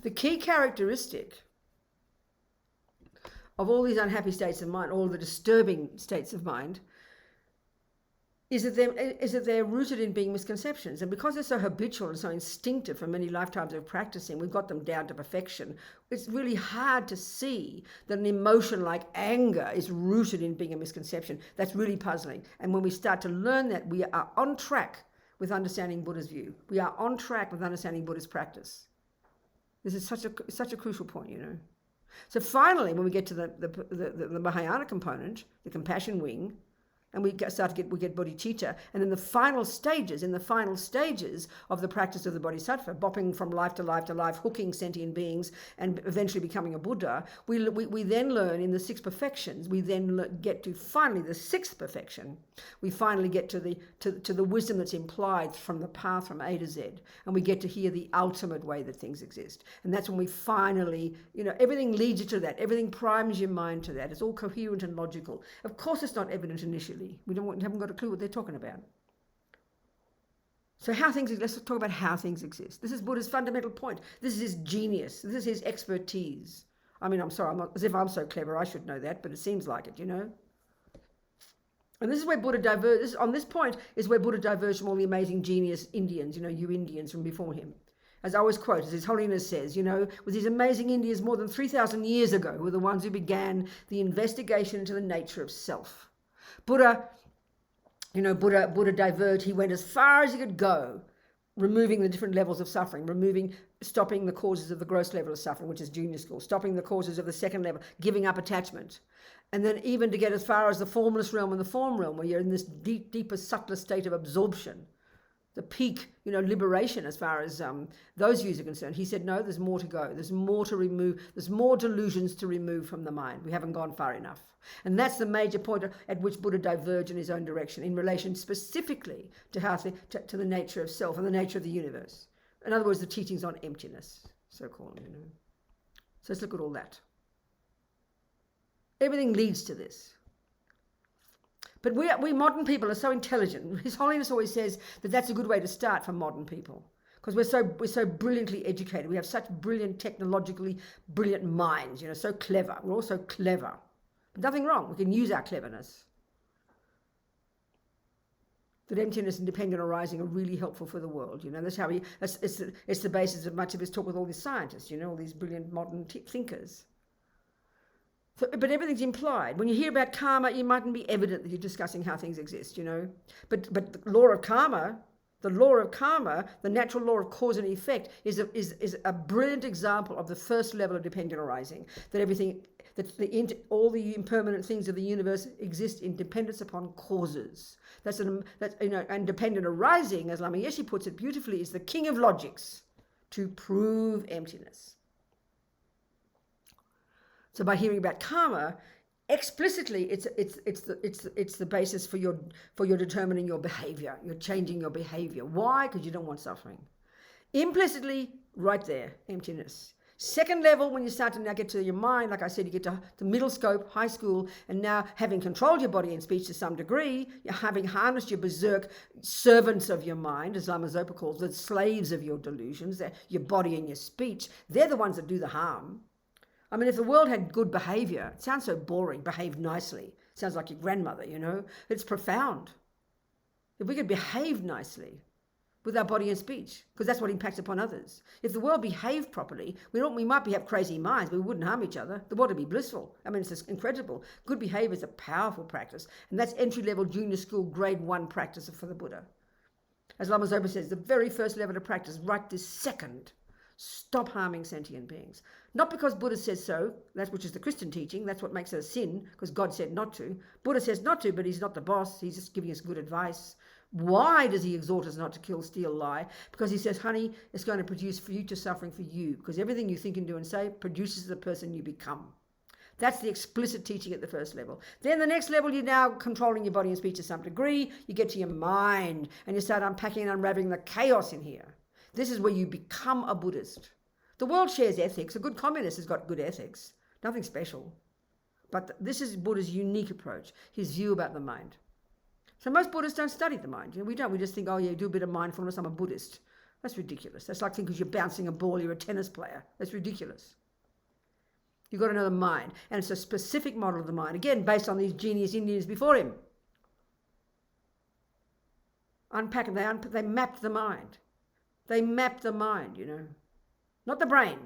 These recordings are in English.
The key characteristic of all these unhappy states of mind, all the disturbing states of mind, is that they're rooted in being misconceptions. And because they're so habitual and so instinctive from many lifetimes of practicing, we've got them down to perfection. It's really hard to see that an emotion like anger is rooted in being a misconception. That's really puzzling. And when we start to learn that, we are on track with understanding Buddha's view. We are on track with understanding Buddha's practice. This is such a crucial point, you know. So finally, when we get to the Mahayana component, the compassion wing, and we get bodhicitta, and in the final stages of the practice of the bodhisattva, bopping from life to life to life, hooking sentient beings, and eventually becoming a Buddha, we then learn in the six perfections. We then get to finally the sixth perfection. We finally get to the wisdom that's implied from the path from A to Z, and we get to hear the ultimate way that things exist. And that's when we finally, you know, everything leads you to that. Everything primes your mind to that. It's all coherent and logical. Of course, it's not evident initially. We haven't got a clue what they're talking about. So let's talk about how things exist. This is Buddha's fundamental point. This is his genius. This is his expertise. I mean, I'm sorry, I'm not as if I'm so clever, I should know that, but it seems like it, you know. And this is where Buddha diverges. On this point is where Buddha diverged from all the amazing genius Indians, you know, you Indians from before him. As I always quote, as His Holiness says, you know, with these amazing Indians more than 3,000 years ago were the ones who began the investigation into the nature of self. Buddha diverged. He went as far as he could go, removing the different levels of suffering, stopping the causes of the gross level of suffering, which is junior school, stopping the causes of the second level, giving up attachment. And then even to get as far as the formless realm and the form realm, where you're in this deeper, subtler state of absorption, the peak, you know, liberation as far as those views are concerned. He said, no, there's more to go. There's more to remove. There's more delusions to remove from the mind. We haven't gone far enough. And that's the major point at which Buddha diverged in his own direction in relation specifically to to the nature of self and the nature of the universe. In other words, the teachings on emptiness, so-called, you know. So let's look at all that. Everything leads to this. But we modern people are so intelligent. His Holiness always says that that's a good way to start for modern people, because we're so brilliantly educated. We have such brilliant, technologically brilliant minds, you know, so clever. We're all so clever. But nothing wrong. We can use our cleverness. That emptiness and dependent arising are really helpful for the world. You know, that's how it's the basis of much of his talk with all these scientists, you know, all these brilliant modern thinkers. But everything's implied. When you hear about karma, it mightn't be evident that you're discussing how things exist, you know. But the law of karma, the natural law of cause and effect, is a brilliant example of the first level of dependent arising. All the impermanent things of the universe exist in dependence upon causes. And dependent arising, as Lama Yeshe puts it beautifully, is the king of logics to prove emptiness. So by hearing about karma, explicitly, it's the basis for your determining your behavior. You're changing your behavior. Why? Because you don't want suffering. Implicitly, right there, emptiness. Second level, when you start to now get to your mind, like I said, you get to the middle scope, high school, and now having controlled your body and speech to some degree, you're having harnessed your berserk servants of your mind, as Lama Zopa calls the slaves of your delusions, your body and your speech. They're the ones that do the harm. I mean, if the world had good behavior, it sounds so boring, behave nicely. It sounds like your grandmother, you know. It's profound. If we could behave nicely with our body and speech, because that's what impacts upon others. If the world behaved properly, we might have crazy minds, but we wouldn't harm each other. The world would be blissful. I mean, it's just incredible. Good behavior is a powerful practice, and that's entry-level junior school grade 1 practice for the Buddha. As Lama Zopa says, the very first level of practice, right this second, stop harming sentient beings. Not because Buddha says so, which is the Christian teaching, that's what makes it a sin, because God said not to. Buddha says not to, but he's not the boss, he's just giving us good advice. Why does he exhort us not to kill, steal, lie? Because he says, honey, it's going to produce future suffering for you, because everything you think and do and say produces the person you become. That's the explicit teaching at the first level. Then the next level, you're now controlling your body and speech to some degree. You get to your mind, and you start unpacking and unraveling the chaos in here. This is where you become a Buddhist. The world shares ethics. A good communist has got good ethics. Nothing special. But this is Buddha's unique approach, his view about the mind. So most Buddhists don't study the mind. You know, we don't. We just think, oh yeah, do a bit of mindfulness, I'm a Buddhist. That's ridiculous. That's like thinking because you're bouncing a ball, you're a tennis player. That's ridiculous. You've got to know the mind. And it's a specific model of the mind, again, based on these genius Indians before him. Unpacking, they mapped the mind. They mapped the mind, you know, not the brain.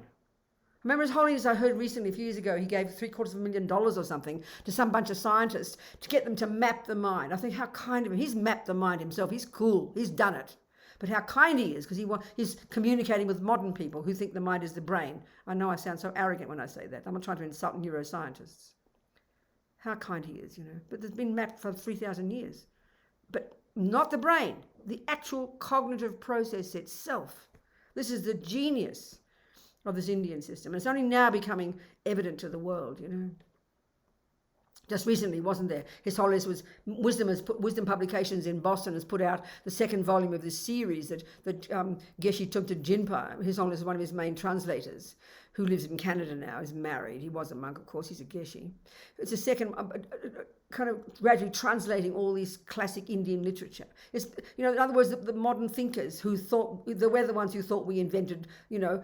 Remember His Holiness, I heard recently, a few years ago, he gave $750,000 or something to some bunch of scientists to get them to map the mind. I think how kind of him. He's mapped the mind himself. He's cool. He's done it. But how kind he is, because he's communicating with modern people who think the mind is the brain. I know I sound so arrogant when I say that. I'm not trying to insult neuroscientists. How kind he is, you know. But it's been mapped for 3,000 years. But not the brain, the actual cognitive process itself. This is the genius of this Indian system. And it's only now becoming evident to the world, you know. Just recently, wasn't there? His Holiness was Wisdom Publications in Boston has put out the second volume of this series that Geshe Thupten Jinpa, His Holiness is one of his main translators, who lives in Canada now, is married. He was a monk, of course. He's a Geshe. It's a second kind of gradually translating all these classic Indian literature. It's, you know, in other words, the modern thinkers who thought, they were the ones who thought we invented, you know,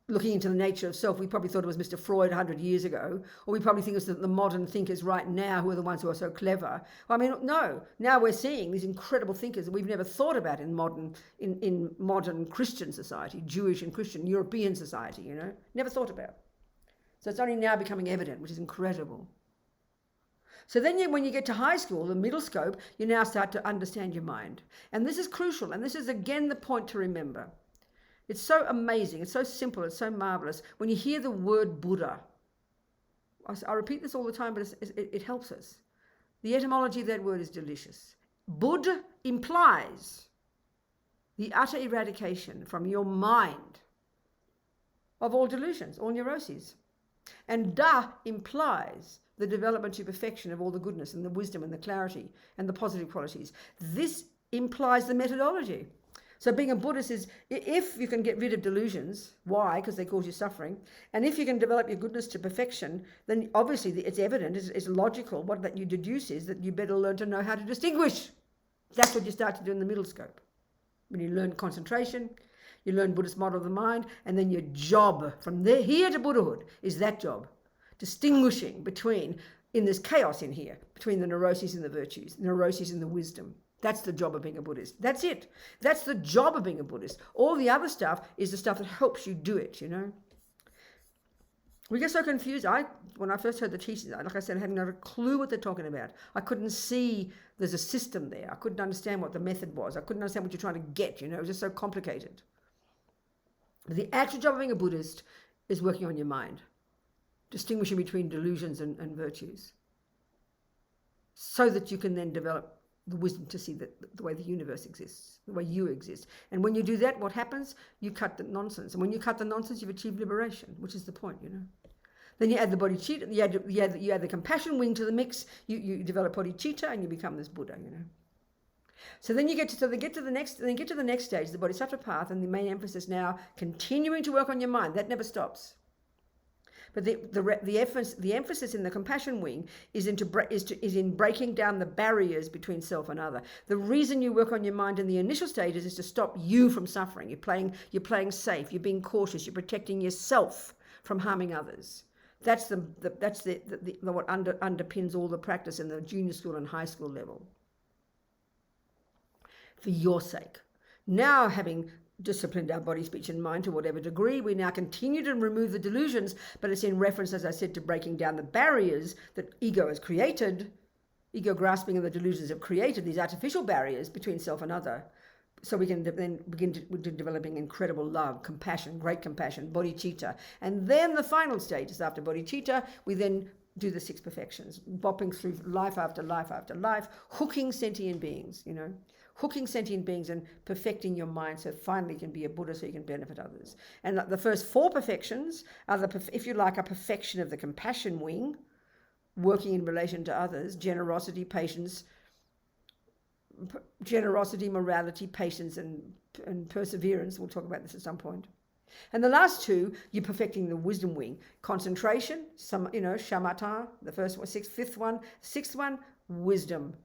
looking into the nature of self. We probably thought it was Mr. Freud 100 years ago, or we probably think it's the modern thinkers right now who are the ones who are so clever. I mean, no, now we're seeing these incredible thinkers that we've never thought about in modern Christian society, Jewish and Christian, European society, you know, never thought about. So it's only now becoming evident, which is incredible. So then when you get to high school, the middle scope, you now start to understand your mind. And this is crucial, and this is again the point to remember. It's so amazing, it's so simple, it's so marvelous. When you hear the word Buddha, I repeat this all the time, but it helps us. The etymology of that word is delicious. Bud implies the utter eradication from your mind of all delusions, all neuroses. And Da implies the development to perfection of all the goodness and the wisdom and the clarity and the positive qualities. This implies the methodology. So being a Buddhist is, if you can get rid of delusions, why? Because they cause you suffering. And if you can develop your goodness to perfection, then obviously it's evident, it's logical. What that you deduce is that you better learn to know how to distinguish. That's what you start to do in the middle scope. When you learn concentration, you learn Buddhist model of the mind, and then your job from there here to Buddhahood is that job. Distinguishing between, in this chaos in here, between the neuroses and the virtues, the neuroses and the wisdom. That's the job of being a Buddhist. That's it. That's the job of being a Buddhist. All the other stuff is the stuff that helps you do it, you know. We get so confused. When I first heard the teachings, like I said, I had no clue what they're talking about. I couldn't see there's a system there. I couldn't understand what the method was. I couldn't understand what you're trying to get, you know. It was just so complicated. But the actual job of being a Buddhist is working on your mind, distinguishing between delusions and virtues, so that you can then develop the wisdom to see the way the universe exists, the way you exist. And when you do that, what happens? You cut the nonsense. And when you cut the nonsense, you've achieved liberation, which is the point, you know. Then you add the bodhicitta, you add the compassion wing to the mix, you develop bodhicitta, and you become this Buddha, you know. So then they get to the next stage, the bodhisattva path, and the main emphasis now continuing to work on your mind. That never stops. But the emphasis in the compassion wing is in breaking down the barriers between self and other. The reason you work on your mind in the initial stages is to stop you from suffering. You're playing safe. You're being cautious. You're protecting yourself from harming others. That's what underpins all the practice in the junior school and high school level. For your sake. Now, having disciplined our body, speech and mind to whatever degree, we now continue to remove the delusions, but it's in reference, as I said, to breaking down the barriers that ego has created. Ego grasping and the delusions have created these artificial barriers between self and other, so we can then begin to developing incredible love, compassion, great compassion, bodhicitta. And then the final stage is after bodhicitta, we then do the 6 perfections, bopping through life after life after life, hooking sentient beings, you know, hooking sentient beings and perfecting your mind so finally you can be a Buddha so you can benefit others. And the first 4 perfections are, if you like, a perfection of the compassion wing, working in relation to others, generosity, morality, patience, and perseverance. We'll talk about this at some point. And the last 2, you're perfecting the wisdom wing. Concentration, shamatha, the first one, 5th one. 6th one, wisdom.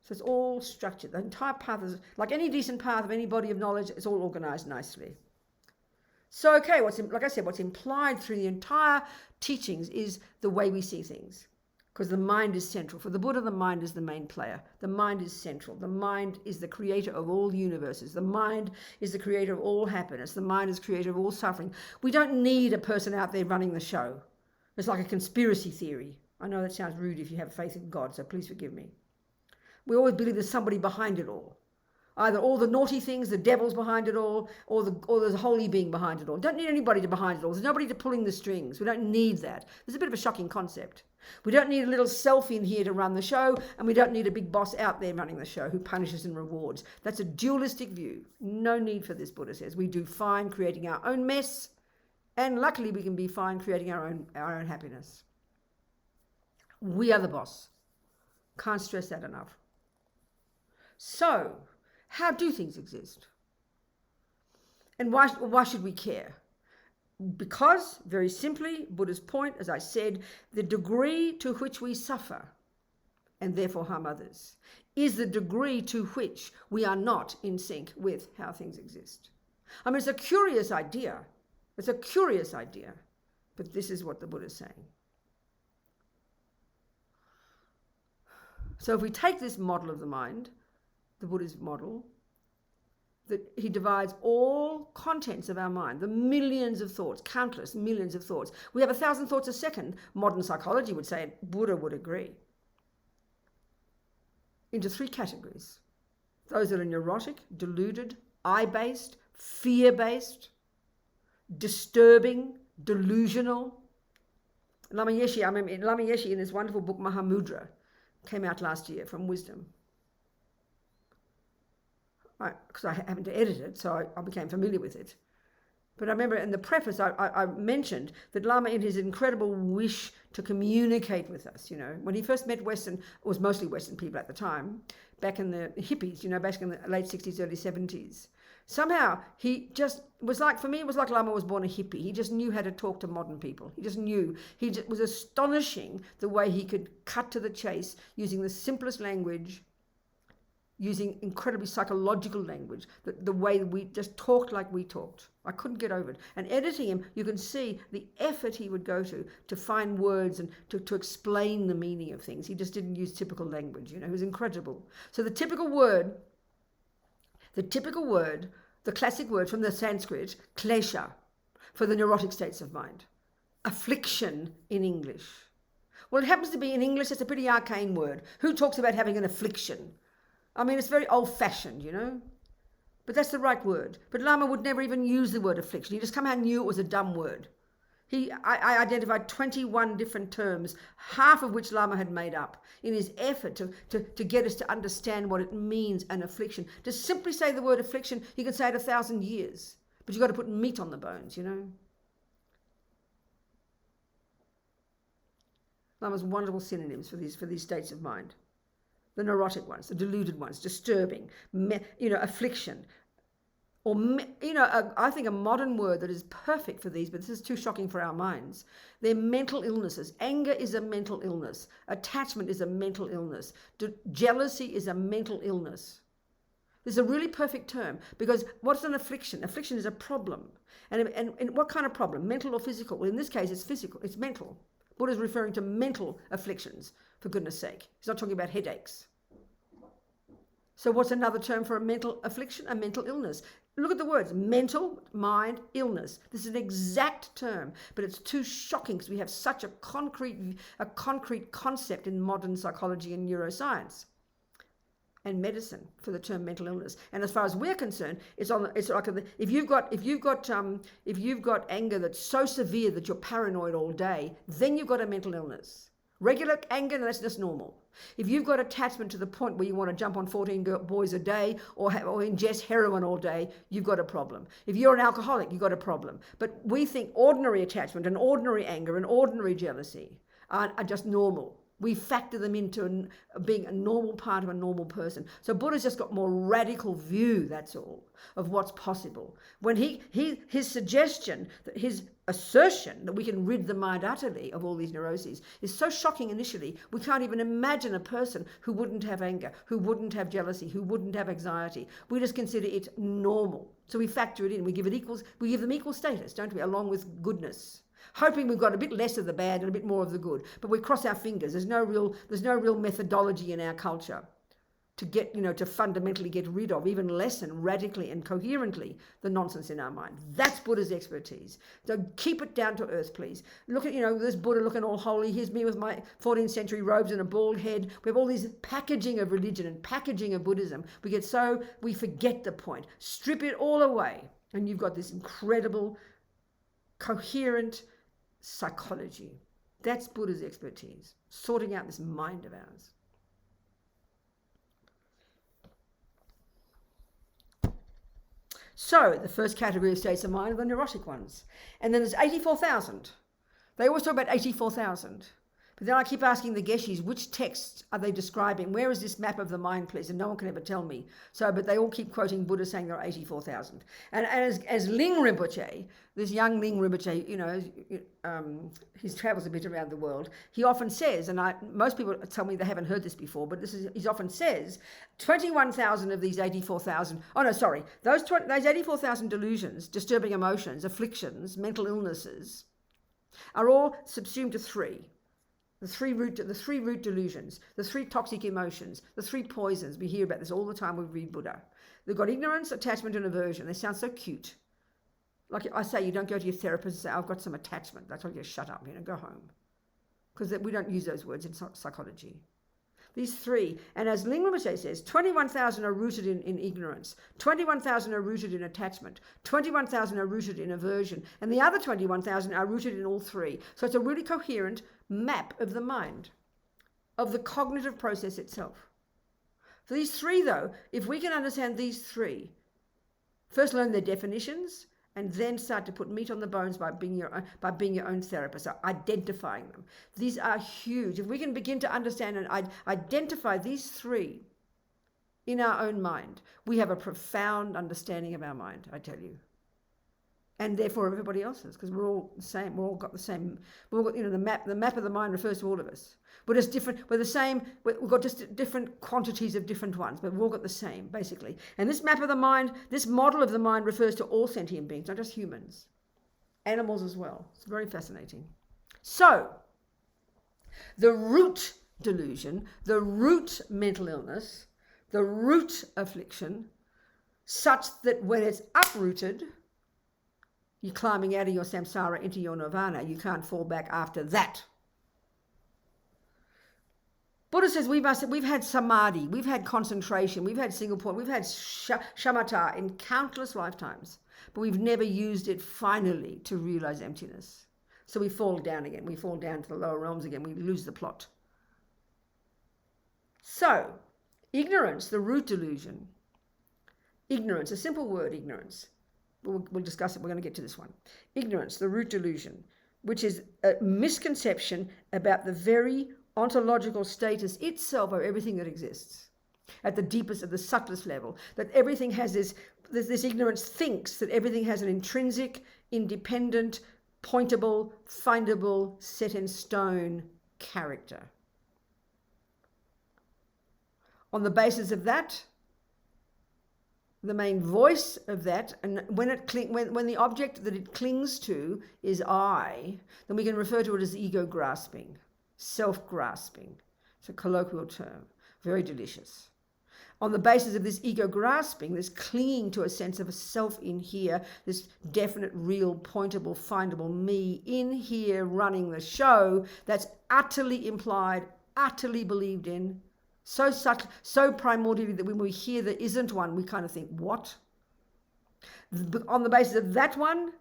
So it's all structured. The entire path is, like any decent path of any body of knowledge, it's all organized nicely. So, okay, like I said, what's implied through the entire teachings is the way we see things. Because the mind is central. For the Buddha, the mind is the main player. The mind is central. The mind is the creator of all universes. The mind is the creator of all happiness. The mind is the creator of all suffering. We don't need a person out there running the show. It's like a conspiracy theory. I know that sounds rude if you have faith in God, so please forgive me. We always believe there's somebody behind it all. Either all the naughty things, the devil's behind it all, or there's a holy being behind it all. Don't need anybody to behind it all. There's nobody to pulling the strings. We don't need that. It's a bit of a shocking concept. We don't need a little self in here to run the show, and we don't need a big boss out there running the show who punishes and rewards. That's a dualistic view. No need for this, Buddha says. We do fine creating our own mess, and luckily we can be fine creating our own happiness. We are the boss. Can't stress that enough. So, how do things exist? And why should we care? Because, very simply, Buddha's point, as I said, the degree to which we suffer, and therefore harm others, is the degree to which we are not in sync with how things exist. I mean, it's a curious idea. It's a curious idea. But this is what the Buddha is saying. So if we take this model of the mind, the Buddha's model, that he divides all contents of our mind, the millions of thoughts, countless millions of thoughts. We have 1,000 thoughts a second. Modern psychology would say it. Buddha would agree. Into 3 categories. Those that are neurotic, deluded, I-based, fear-based, disturbing, delusional. Lama Yeshe in his wonderful book Mahamudra, came out last year from Wisdom. Because I happened to edit it, so I became familiar with it. But I remember in the preface, I mentioned that Lama, in his incredible wish to communicate with us, when he first met Western, it was mostly Western people at the time, back in the hippies, back in the late 60s, early 70s. Somehow, he just was like, for me, it was like Lama was born a hippie. He just knew how to talk to modern people. He just knew. It was astonishing the way he could cut to the chase using the simplest language, using incredibly psychological language, the way we just talked like we talked. I couldn't get over it. And editing him, you can see the effort he would go to find words and to explain the meaning of things. He just didn't use typical language, It was incredible. So the classic word from the Sanskrit, klesha, for the neurotic states of mind. Affliction in English. Well, it happens to be in English, it's a pretty arcane word. Who talks about having an affliction? I mean, it's very old-fashioned, But that's the right word. But Lama would never even use the word affliction. He just somehow knew it was a dumb word. I identified 21 different terms, half of which Lama had made up, in his effort to get us to understand what it means, an affliction. To simply say the word affliction, you can say it 1,000 years. But you've got to put meat on the bones, Lama's wonderful synonyms for these states of mind. The neurotic ones, the deluded ones, disturbing, affliction. Or, I think a modern word that is perfect for these, but this is too shocking for our minds. They're mental illnesses. Anger is a mental illness. Attachment is a mental illness. Jealousy is a mental illness. This is a really perfect term, because what's an affliction? Affliction is a problem. And what kind of problem? Mental or physical? Well, in this case, it's physical. It's mental. Buddha's referring to mental afflictions, for goodness sake. He's not talking about headaches. So what's another term for a mental affliction? A mental illness. Look at the words, mental, mind, illness. This is an exact term, but it's too shocking because we have such a concrete concept in modern psychology and neuroscience and medicine for the term mental illness. And as far as we're concerned, it's like if you've got anger that's so severe that you're paranoid all day, then you've got a mental illness. Regular anger, that's just normal. If you've got attachment to the point where you want to jump on 14 boys a day or ingest heroin all day, you've got a problem. If you're an alcoholic, you've got a problem. But we think ordinary attachment and ordinary anger and ordinary jealousy are just normal. We factor them into being a normal part of a normal person. So Buddha's just got more radical view, that's all, of what's possible. When his suggestion, that his assertion that we can rid the mind utterly of all these neuroses is so shocking initially, we can't even imagine a person who wouldn't have anger, who wouldn't have jealousy, who wouldn't have anxiety. We just consider it normal. So we factor it in, we give them equal status, don't we, along with goodness. Hoping we've got a bit less of the bad and a bit more of the good, but we cross our fingers. There's no real methodology in our culture to get, to fundamentally get rid of, even lessen radically and coherently the nonsense in our mind. That's Buddha's expertise. So keep it down to earth, please. Look at, this Buddha looking all holy. Here's me with my 14th century robes and a bald head. We have all these packaging of religion and packaging of Buddhism. We forget the point. Strip it all away, and you've got this incredible, coherent psychology. That's Buddha's expertise, sorting out this mind of ours. So the first category of states of mind are the neurotic ones. And then there's 84,000. They always talk about 84,000. But then I keep asking the Geshis, which texts are they describing? Where is this map of the mind, please? And no one can ever tell me. But they all keep quoting Buddha saying there are 84,000. And as Ling Rinpoche, this young Ling Rinpoche, he travels a bit around the world. He often says, and most people tell me they haven't heard this before, but he often says, 21,000 of these 84,000, those 84,000 delusions, disturbing emotions, afflictions, mental illnesses, are all subsumed to three. The three root delusions, the three toxic emotions, the three poisons. We hear about this all the time when we read Buddha. They've got ignorance, attachment, and aversion. They sound so cute. Like I say, you don't go to your therapist and say, I've got some attachment. That's why you shut up, go home. Because we don't use those words in psychology. These three, and as Ling Rinpoche says, 21,000 are rooted in ignorance, 21,000 are rooted in attachment, 21,000 are rooted in aversion, and the other 21,000 are rooted in all three. So it's a really coherent map of the mind, of the cognitive process itself. For these three, though, if we can understand these three, first learn their definitions, and then start to put meat on the bones by being your own therapist, so identifying them. These are huge. If we can begin to understand and identify these three in our own mind, we have a profound understanding of our mind, I tell you. And therefore everybody else's, because we're all the same. We've all got the same. We've all got, the map of the mind refers to all of us. We're just different. We're the same. We've got just different quantities of different ones, but we've all got the same, basically. And this map of the mind, this model of the mind refers to all sentient beings, not just humans, animals as well. It's very fascinating. So, the root delusion, the root mental illness, the root affliction, such that when it's uprooted, you're climbing out of your samsara into your nirvana. You can't fall back after that. Buddha says we've had samadhi, we've had concentration, we've had single point, we've had shamatha in countless lifetimes, but we've never used it finally to realize emptiness. So we fall down again. We fall down to the lower realms again. We lose the plot. So, ignorance, the root delusion. Ignorance, a simple word, ignorance. We'll discuss it. We're going to get to this one. Ignorance, the root delusion, which is a misconception about the very ontological status itself of everything that exists at the deepest, at the subtlest level, that everything has this ignorance thinks that everything has an intrinsic, independent, pointable, findable, set in stone character. On the basis of that, the main voice of that, and when the object that it clings to is I, then we can refer to it as ego grasping, self-grasping. It's a colloquial term, very delicious. On the basis of this ego grasping, this clinging to a sense of a self in here, this definite, real, pointable, findable me in here running the show, that's utterly implied, utterly believed in, so subtle, so primordially that when we hear there isn't one, we kind of think, what? On the basis of that one,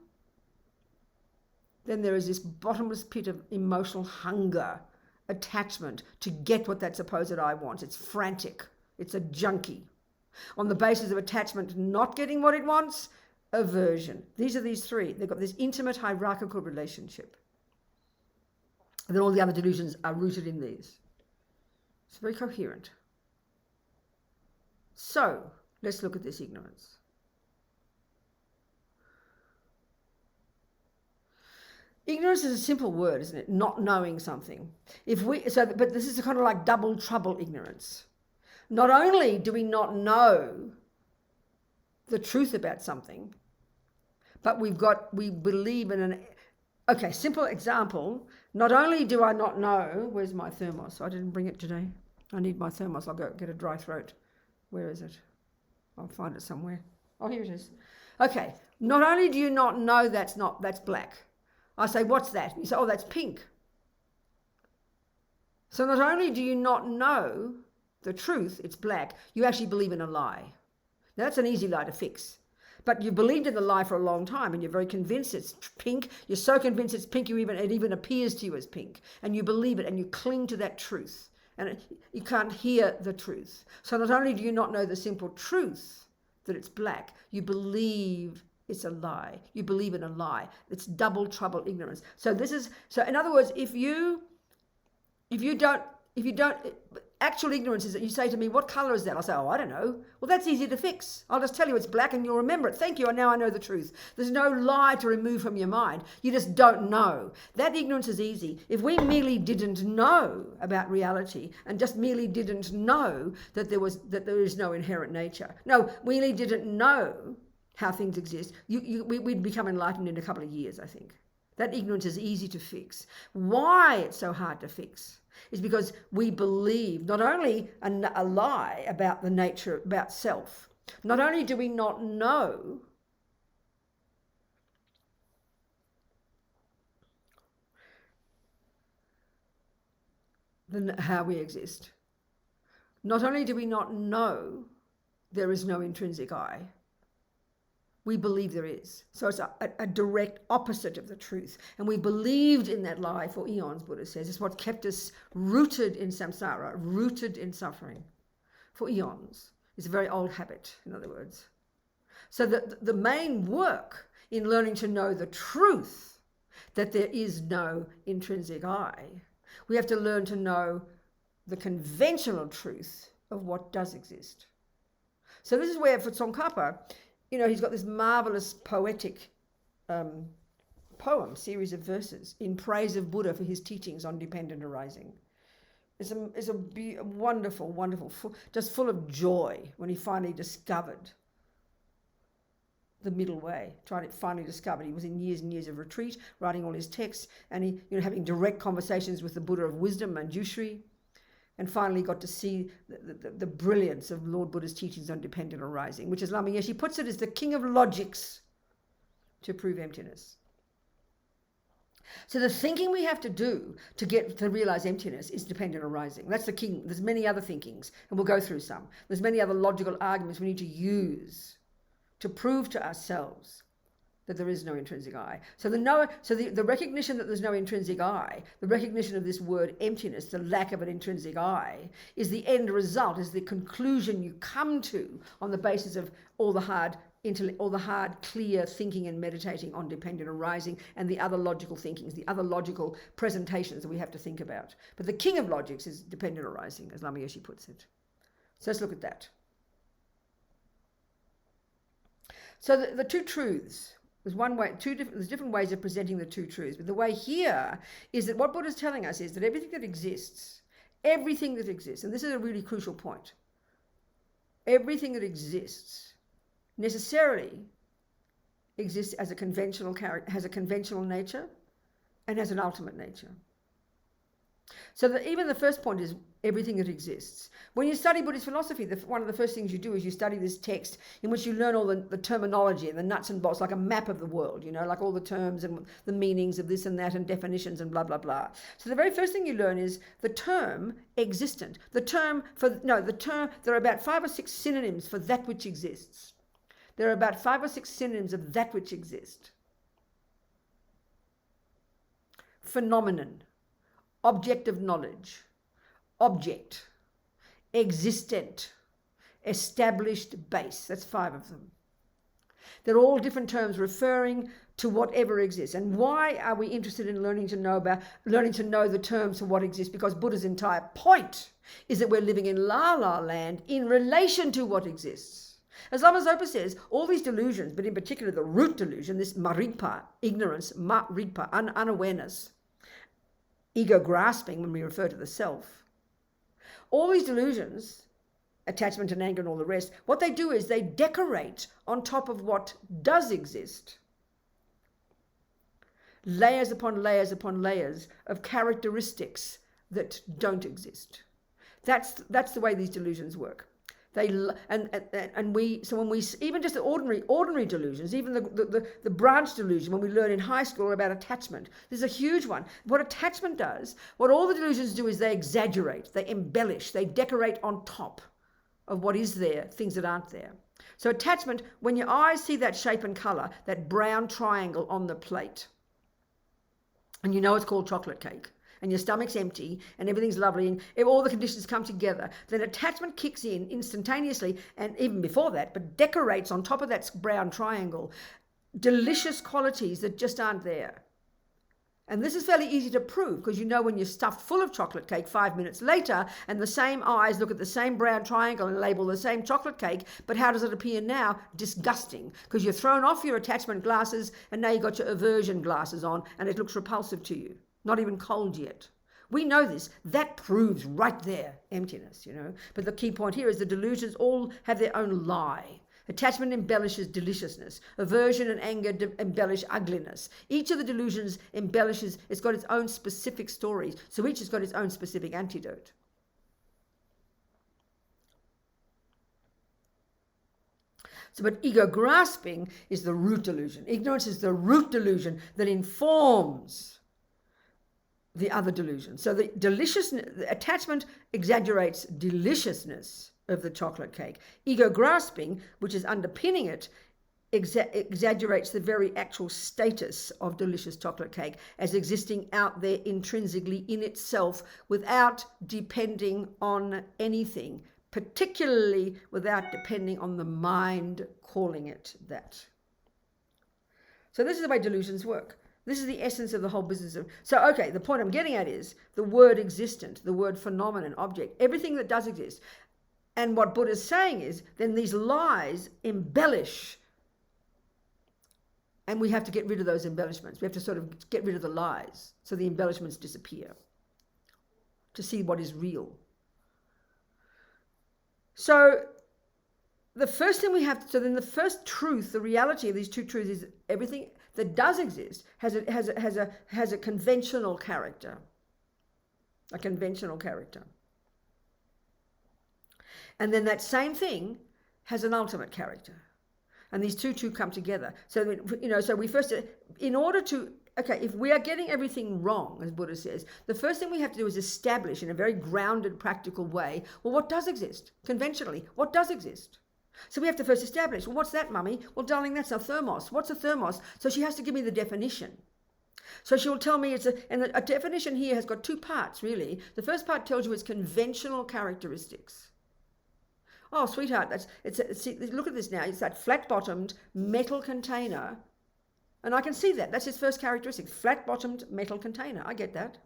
then there is this bottomless pit of emotional hunger, attachment to get what that supposed I wants. It's frantic. It's a junkie. On the basis of attachment not getting what it wants, aversion. These are these three. They've got this intimate hierarchical relationship. And then all the other delusions are rooted in these. It's very coherent. So let's look at this ignorance. Ignorance is a simple word, isn't it? Not knowing something. But this is a kind of like double trouble ignorance. Not only do we not know the truth about something, but we believe in an, okay, simple example. Not only do I not know, where's my thermos? I didn't bring it today. I need my thermos. I'll go get a dry throat. Where is it? I'll find it somewhere. Oh, here it is. Okay. Not only do you not know that's black. I say, what's that? You say, oh, that's pink. So not only do you not know the truth, it's black, you actually believe in a lie. Now, that's an easy lie to fix. But you believed in the lie for a long time and you're very convinced it's pink. You're so convinced it's pink, it even appears to you as pink. And you believe it and you cling to that truth. And you can't hear the truth. So not only do you not know the simple truth that it's black, you believe it's a lie. You believe in a lie. It's double trouble ignorance. So in other words, if you don't, actual ignorance is that you say to me, what color is that? I'll say, oh, I don't know. Well, that's easy to fix. I'll just tell you it's black and you'll remember it. Thank you. And now I know the truth. There's no lie to remove from your mind. You just don't know. That ignorance is easy. If we merely didn't know about reality and just merely didn't know that there is no inherent nature. No, we really didn't know how things exist. We'd become enlightened in a couple of years, I think. That ignorance is easy to fix. Why it's so hard to fix is because we believe not only a lie about the nature, about self, not only do we not know how we exist, not only do we not know there is no intrinsic I, we believe there is. So it's a direct opposite of the truth. And we believed in that lie for eons, Buddha says. It's what kept us rooted in samsara, rooted in suffering for eons. It's a very old habit, in other words. So the main work in learning to know the truth, that there is no intrinsic I, we have to learn to know the conventional truth of what does exist. So this is where for Tsongkhapa, he's got this marvelous poetic poem, series of verses in praise of Buddha for his teachings on dependent arising. It's a wonderful, wonderful, just full of joy when he finally discovered the middle way. Finally discovered. He was in years and years of retreat, writing all his texts, and he, having direct conversations with the Buddha of wisdom, Manjushri, and finally got to see the brilliance of Lord Buddha's teachings on dependent arising, which, as Lama Yeshe puts it, is the king of logics to prove emptiness. So the thinking we have to do to realize emptiness is dependent arising. That's the king. There's many other thinkings, and we'll go through some. There's many other logical arguments we need to use to prove to ourselves that there is no intrinsic I. So the recognition that there's no intrinsic I, the recognition of this word emptiness, the lack of an intrinsic I, is the end result, is the conclusion you come to on the basis of all the hard, clear thinking and meditating on dependent arising and the other logical thinkings, the other logical presentations that we have to think about. But the king of logics is dependent arising, as Lama Yeshe puts it. So let's look at that. So the two truths. There's different ways of presenting the two truths, but the way here is that what Buddha's telling us is that everything that exists, and this is a really crucial point, everything that exists necessarily exists as a conventional character, has a conventional nature, and has an ultimate nature. So that even the first point is everything that exists. When you study Buddhist philosophy, one of the first things you do is you study this text in which you learn all the terminology and the nuts and bolts, like a map of the world, like all the terms and the meanings of this and that and definitions and blah, blah, blah. So the very first thing you learn is the term existent. There are about 5 or 6 synonyms for that which exists. There are about 5 or 6 synonyms of that which exists. Phenomenon. Object of knowledge, object, existent, established base. That's 5 of them. They're all different terms referring to whatever exists. And why are we interested in learning to know the terms for what exists? Because Buddha's entire point is that we're living in la land in relation to what exists. As Lama Zopa says, all these delusions, but in particular the root delusion, this marigpa, ignorance, marigpa, unawareness, ego grasping when we refer to the self, all these delusions, attachment and anger and all the rest, what they do is they decorate on top of what does exist. Layers upon layers upon layers of characteristics that don't exist. That's the way these delusions work. So when we even just the ordinary delusions, even the branch delusion when we learn in high school about attachment, this is a huge one. What attachment does, what all the delusions do is they exaggerate, they embellish, they decorate on top of what is there, things that aren't there. So attachment, when your eyes see that shape and color, that brown triangle on the plate, and you know it's called chocolate cake, and your stomach's empty and everything's lovely and all the conditions come together, then attachment kicks in instantaneously, and even before that, but decorates on top of that brown triangle delicious qualities that just aren't there. And this is fairly easy to prove, because you know when you're stuffed full of chocolate cake 5 minutes later and the same eyes look at the same brown triangle and label the same chocolate cake, but how does it appear now? Disgusting, because you've thrown off your attachment glasses and now you've got your aversion glasses on and it looks repulsive to you, not even cold yet. We know this. That proves right there emptiness, But the key point here is the delusions all have their own lie. Attachment embellishes deliciousness. Aversion and anger embellish ugliness. Each of the delusions embellishes, it's got its own specific stories. So each has got its own specific antidote. So, but ego grasping is the root delusion. Ignorance is the root delusion that informs the other delusion. So the attachment exaggerates deliciousness of the chocolate cake. Ego grasping, which is underpinning it, exaggerates the very actual status of delicious chocolate cake as existing out there intrinsically in itself without depending on anything, particularly without depending on the mind calling it that. So this is the way delusions work. This is the essence of the whole business of... So, okay, the point I'm getting at is the word existent, the word phenomenon, object, everything that does exist. And what Buddha's saying is, then these lies embellish. And we have to get rid of those embellishments. We have to sort of get rid of the lies so the embellishments disappear to see what is real. So the first thing we have... So then the first truth, the reality of these two truths is everything that does exist has a conventional character. A conventional character. And then that same thing has an ultimate character. And these two come together. So, so we first, in order to, okay, if we are getting everything wrong, as Buddha says, the first thing we have to do is establish in a very grounded, practical way, well, what does exist? Conventionally, what does exist? So we have to first establish, well, what's that, mummy? Well, darling, that's a thermos. What's a thermos? So she has to give me the definition. So she will tell me a definition here has got two parts, really. The first part tells you its conventional characteristics. Oh, sweetheart, see, look at this now. It's that flat-bottomed metal container. And I can see that. That's its first characteristic. Flat-bottomed metal container. I get that.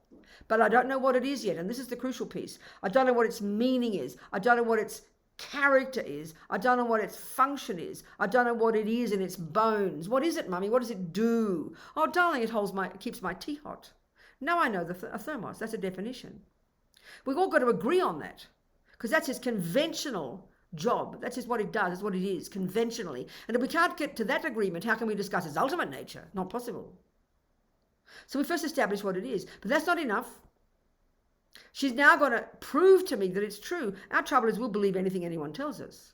But I don't know what it is yet. And this is the crucial piece. I don't know what its meaning is. I don't know what its character is. I don't know what its function is. I don't know what it is in its bones. What is it, mummy? What does it do? Oh, darling, it keeps my tea hot. Now I know a thermos. That's a definition. We've all got to agree on that. Because that's its conventional job. That's just what it does. It's what it is, conventionally. And if we can't get to that agreement, how can we discuss its ultimate nature? Not possible. So we first establish what it is. But that's not enough. She's now going to prove to me that it's true. Our trouble is we'll believe anything anyone tells us.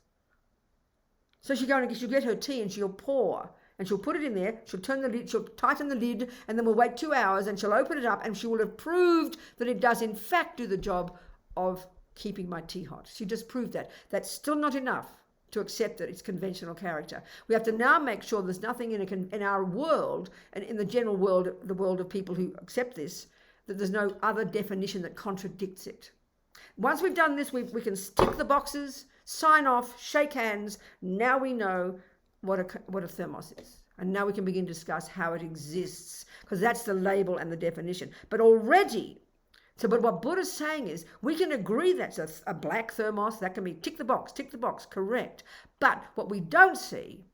So she'll get her tea and she'll pour. And she'll put it in there, she'll turn the lid, she'll tighten the lid, and then we'll wait 2 hours and she'll open it up and she will have proved that it does in fact do the job of keeping my tea hot. She just proved that. That's still not enough to accept that it's conventional character. We have to now make sure there's nothing in our world and in the general world, the world of people who accept this, that there's no other definition that contradicts it. Once we've done this, we can stick the boxes, sign off, shake hands. Now we know what a thermos is. And now we can begin to discuss how it exists, because that's the label and the definition. But already, but what Buddha's saying is, we can agree that's a black thermos, that can be tick the box, correct. But what we don't see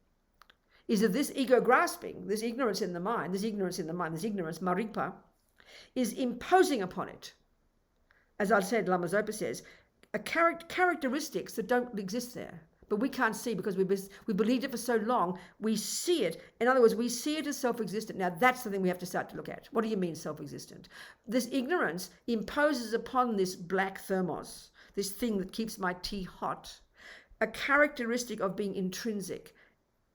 is that this ego grasping, this ignorance, maripa, is imposing upon it, as I said, Lama Zopa says, characteristics that don't exist there. But we can't see because we believed it for so long. We see it. In other words, we see it as self-existent. Now, that's the thing we have to start to look at. What do you mean self-existent? This ignorance imposes upon this black thermos, this thing that keeps my tea hot, a characteristic of being intrinsic,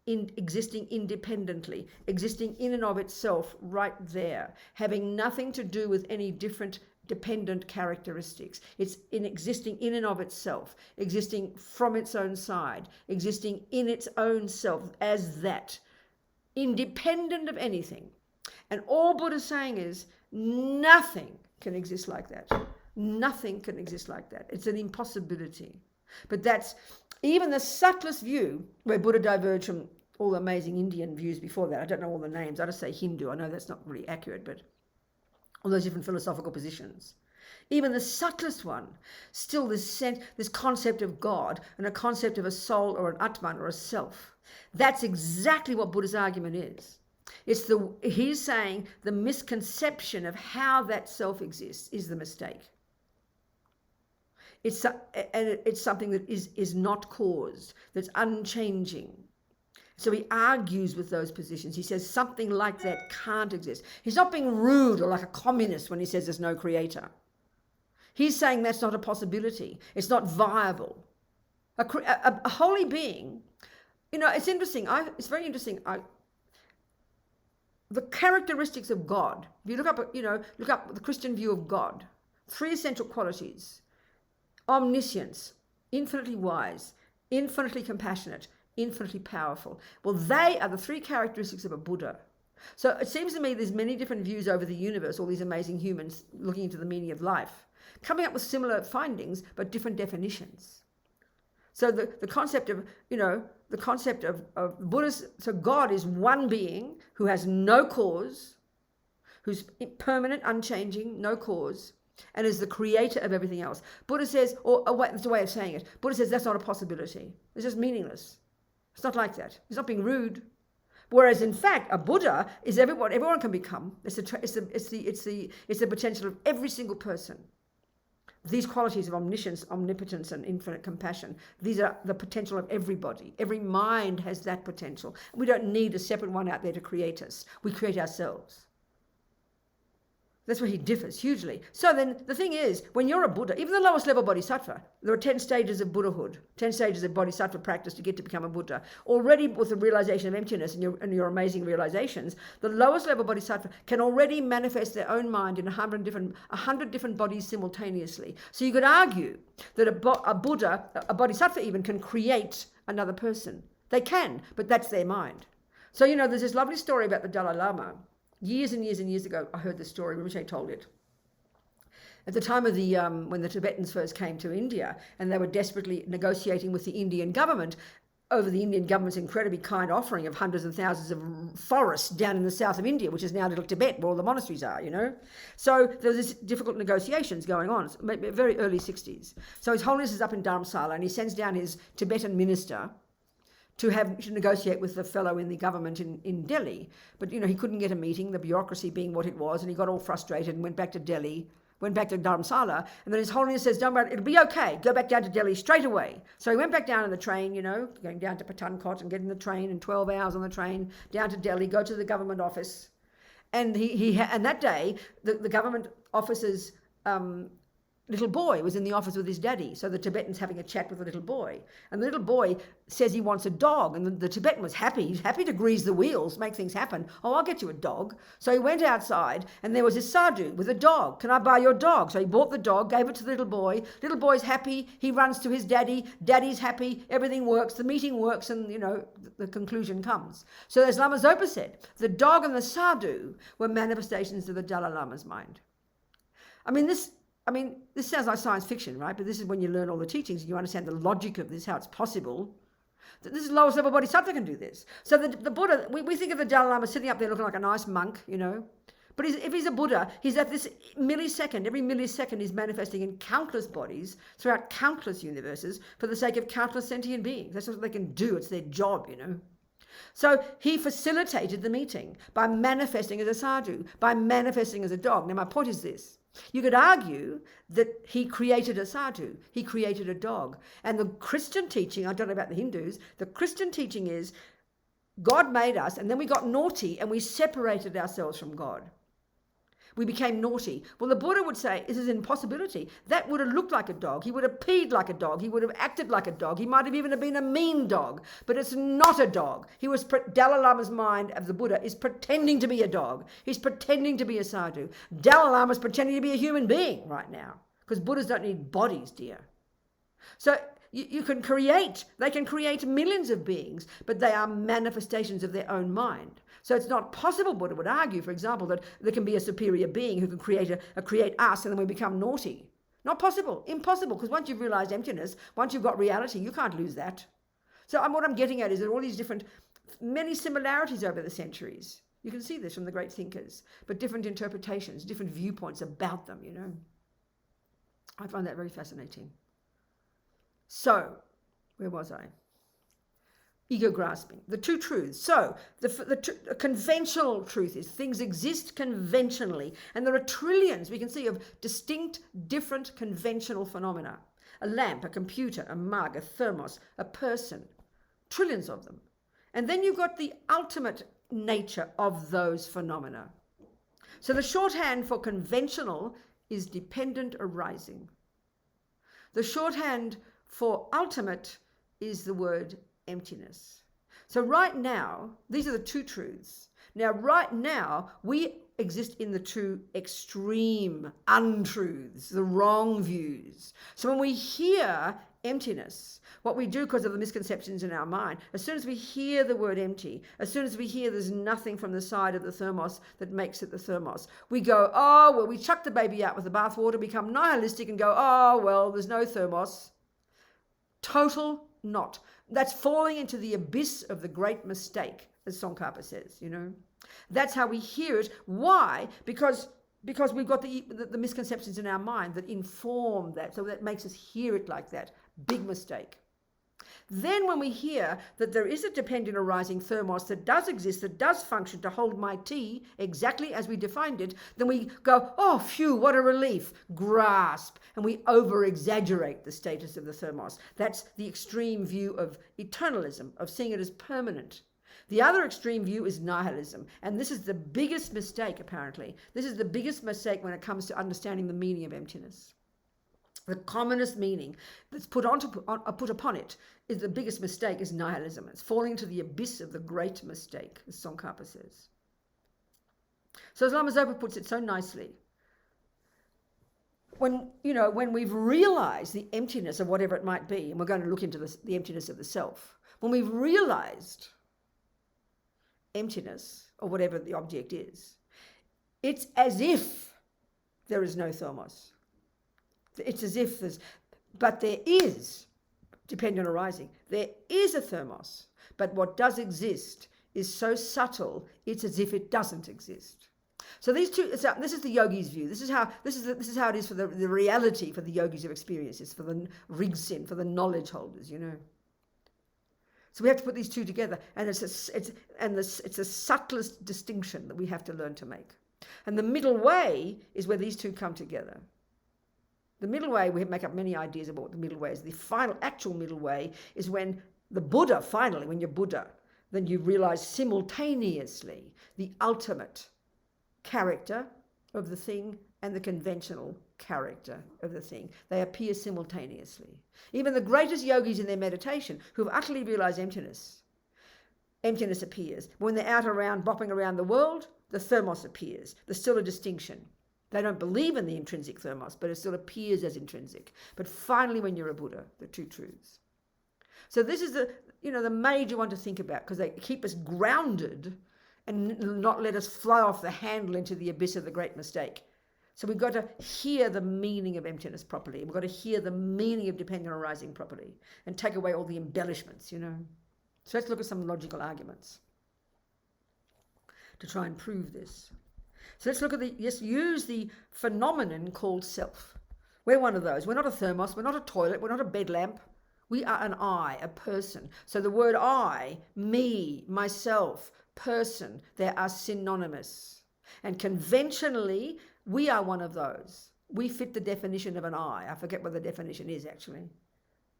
existing independently, existing in and of itself right there, having nothing to do with any different dependent characteristics. It's existing in and of itself, existing from its own side, existing in its own self as that, independent of anything. And all Buddha's saying is nothing can exist like that. Nothing can exist like that. It's an impossibility. But that's even the subtlest view where Buddha diverged from all the amazing Indian views before that. I don't know all the names. I just say Hindu. I know that's not really accurate, but all those different philosophical positions. Even the subtlest one, still this concept of God and a concept of a soul or an Atman or a self. That's exactly what Buddha's argument is. He's saying the misconception of how that self exists is the mistake. It's something that is not caused, that's unchanging. So he argues with those positions. He says something like that can't exist. He's not being rude or like a communist when he says there's no creator. He's saying that's not a possibility. It's not viable. A holy being, it's interesting. It's very interesting. The characteristics of God, if you look up the Christian view of God, 3 essential qualities: omniscience, infinitely wise, infinitely compassionate, infinitely powerful. Well, they are the 3 characteristics of a Buddha. So it seems to me there's many different views over the universe, all these amazing humans looking into the meaning of life, coming up with similar findings, but different definitions. So the concept of Buddha's, so God is one being who has no cause, who's permanent, unchanging, no cause, and is the creator of everything else. Buddha says, it's a way of saying it, Buddha says that's not a possibility. It's just meaningless. It's not like that. He's not being rude. Whereas in fact, a Buddha is everyone can become. It's the potential of every single person. These qualities of omniscience, omnipotence, and infinite compassion, these are the potential of everybody. Every mind has that potential. We don't need a separate one out there to create us. We create ourselves. That's where he differs hugely. So then the thing is, when you're a Buddha, even the lowest level bodhisattva, there are 10 stages of Buddhahood, 10 stages of bodhisattva practice to get to become a Buddha. Already with the realization of emptiness and your amazing realizations, the lowest level bodhisattva can already manifest their own mind in 100 different bodies simultaneously. So you could argue that a Buddha, a bodhisattva even, can create another person. They can, but that's their mind. So, there's this lovely story about the Dalai Lama. Years and years and years ago, I heard this story. Rinpoche told it. At the time of when the Tibetans first came to India, and they were desperately negotiating with the Indian government over the Indian government's incredibly kind offering of hundreds and thousands of forests down in the south of India, which is now little Tibet, where all the monasteries are, So there was this difficult negotiations going on, very early 60s. So His Holiness is up in Dharamsala, and he sends down his Tibetan minister to negotiate with the fellow in the government in Delhi. But, he couldn't get a meeting, the bureaucracy being what it was, and he got all frustrated and went back to Dharamsala. And then His Holiness says, don't worry, it'll be okay. Go back down to Delhi straight away. So he went back down on the train, going down to Patankot and getting the train, and 12 hours on the train down to Delhi, go to the government office. And and that day, the government officer's little boy was in the office with his daddy. So the Tibetan's having a chat with the little boy. And the little boy says he wants a dog. And the Tibetan was happy. He's happy to grease the wheels, make things happen. Oh, I'll get you a dog. So he went outside, and there was this sadhu with a dog. Can I buy your dog? So he bought the dog, gave it to the little boy. Little boy's happy. He runs to his daddy. Daddy's happy. Everything works. The meeting works, and, the conclusion comes. So as Lama Zopa said, the dog and the sadhu were manifestations of the Dalai Lama's mind. This sounds like science fiction, right? But this is when you learn all the teachings and you understand the logic of this, how it's possible. This is lowest level bodhisattva can do this. So the Buddha, we think of the Dalai Lama sitting up there looking like a nice monk, you know. But if he's a Buddha, he's at this millisecond. Every millisecond he's manifesting in countless bodies throughout countless universes for the sake of countless sentient beings. That's what they can do. It's their job, you know. So he facilitated the meeting by manifesting as a sadhu, by manifesting as a dog. Now my point is this. You could argue that he created a sadhu, he created a dog. And the Christian teaching, I don't know about the Hindus, the Christian teaching is God made us and then we got naughty and we separated ourselves from God. We became naughty. Well, the Buddha would say, this is an impossibility. That would have looked like a dog. He would have peed like a dog. He would have acted like a dog. He might have even been a mean dog. But it's not a dog. Dalai Lama's mind of the Buddha is pretending to be a dog. He's pretending to be a sadhu. Dalai Lama's pretending to be a human being right now. Because Buddhas don't need bodies, dear. So they can create millions of beings, but they are manifestations of their own mind. So it's not possible, Buddha would argue, for example, that there can be a superior being who can create us and then we become naughty. Not possible, impossible, because once you've realized emptiness, once you've got reality, you can't lose that. So what I'm getting at is that all these many similarities over the centuries. You can see this from the great thinkers, but different interpretations, different viewpoints about them, you know. I find that very fascinating. So, where was I? Ego grasping, the two truths. So the conventional truth is things exist conventionally, and there are trillions we can see of distinct, different conventional phenomena. A lamp, a computer, a mug, a thermos, a person, trillions of them. And then you've got the ultimate nature of those phenomena. So the shorthand for conventional is dependent arising. The shorthand for ultimate is the word emptiness. So right now, these are the two truths. Now, right now, we exist in the two extreme untruths, the wrong views. So when we hear emptiness, what we do because of the misconceptions in our mind, as soon as we hear the word empty, as soon as we hear there's nothing from the side of the thermos that makes it the thermos, we go, oh, well, we chuck the baby out with the bathwater, become nihilistic and go, oh, well, there's no thermos. Total not. That's falling into the abyss of the great mistake, as Tsongkhapa says, you know. That's how we hear it. Why? Because we've got the misconceptions in our mind that inform that, so that makes us hear it like that. Big mistake. Then when we hear that there is a dependent arising thermos that does exist, that does function to hold my tea exactly as we defined it, then we go, oh, phew, what a relief, grasp, and we over-exaggerate the status of the thermos. That's the extreme view of eternalism, of seeing it as permanent. The other extreme view is nihilism, and this is the biggest mistake, apparently. This is the biggest mistake when it comes to understanding the meaning of emptiness. The commonest meaning that's put upon it is the biggest mistake is nihilism. It's falling into the abyss of the great mistake, as Tsongkhapa says. So as Lama Zopa puts it so nicely, when we've realized the emptiness of whatever it might be, and we're going to look into the emptiness of the self, when we've realized emptiness or whatever the object is, it's as if there is no thermos. It's as if but there is, dependent arising, there is a thermos, but what does exist is so subtle, it's as if it doesn't exist. So these two, this is the yogi's view. This is how it is for the reality for the yogis of experiences, for the rigsin, for the knowledge holders, you know. So we have to put these two together, and it's the subtlest distinction that we have to learn to make. And the middle way is where these two come together. The middle way, we make up many ideas about what the middle way is. The final, actual middle way is when the Buddha, finally, when you're Buddha, then you realize simultaneously the ultimate character of the thing and the conventional character of the thing. They appear simultaneously. Even the greatest yogis in their meditation who have utterly realized emptiness appears. When they're out around, bopping around the world, the thermos appears. There's still a distinction. They don't believe in the intrinsic thermos, but it still appears as intrinsic. But finally, when you're a Buddha, the two truths. So this is the major one to think about, because they keep us grounded and not let us fly off the handle into the abyss of the great mistake. So we've got to hear the meaning of emptiness properly. We've got to hear the meaning of dependent arising properly and take away all the embellishments, you know. So let's look at some logical arguments to try and prove this. So let's look at use the phenomenon called self. We're one of those. We're not a thermos. We're not a toilet. We're not a bed lamp. We are an I, a person. So the word I, me, myself, person, they are synonymous. And conventionally, we are one of those. We fit the definition of an I. I forget what the definition is, actually.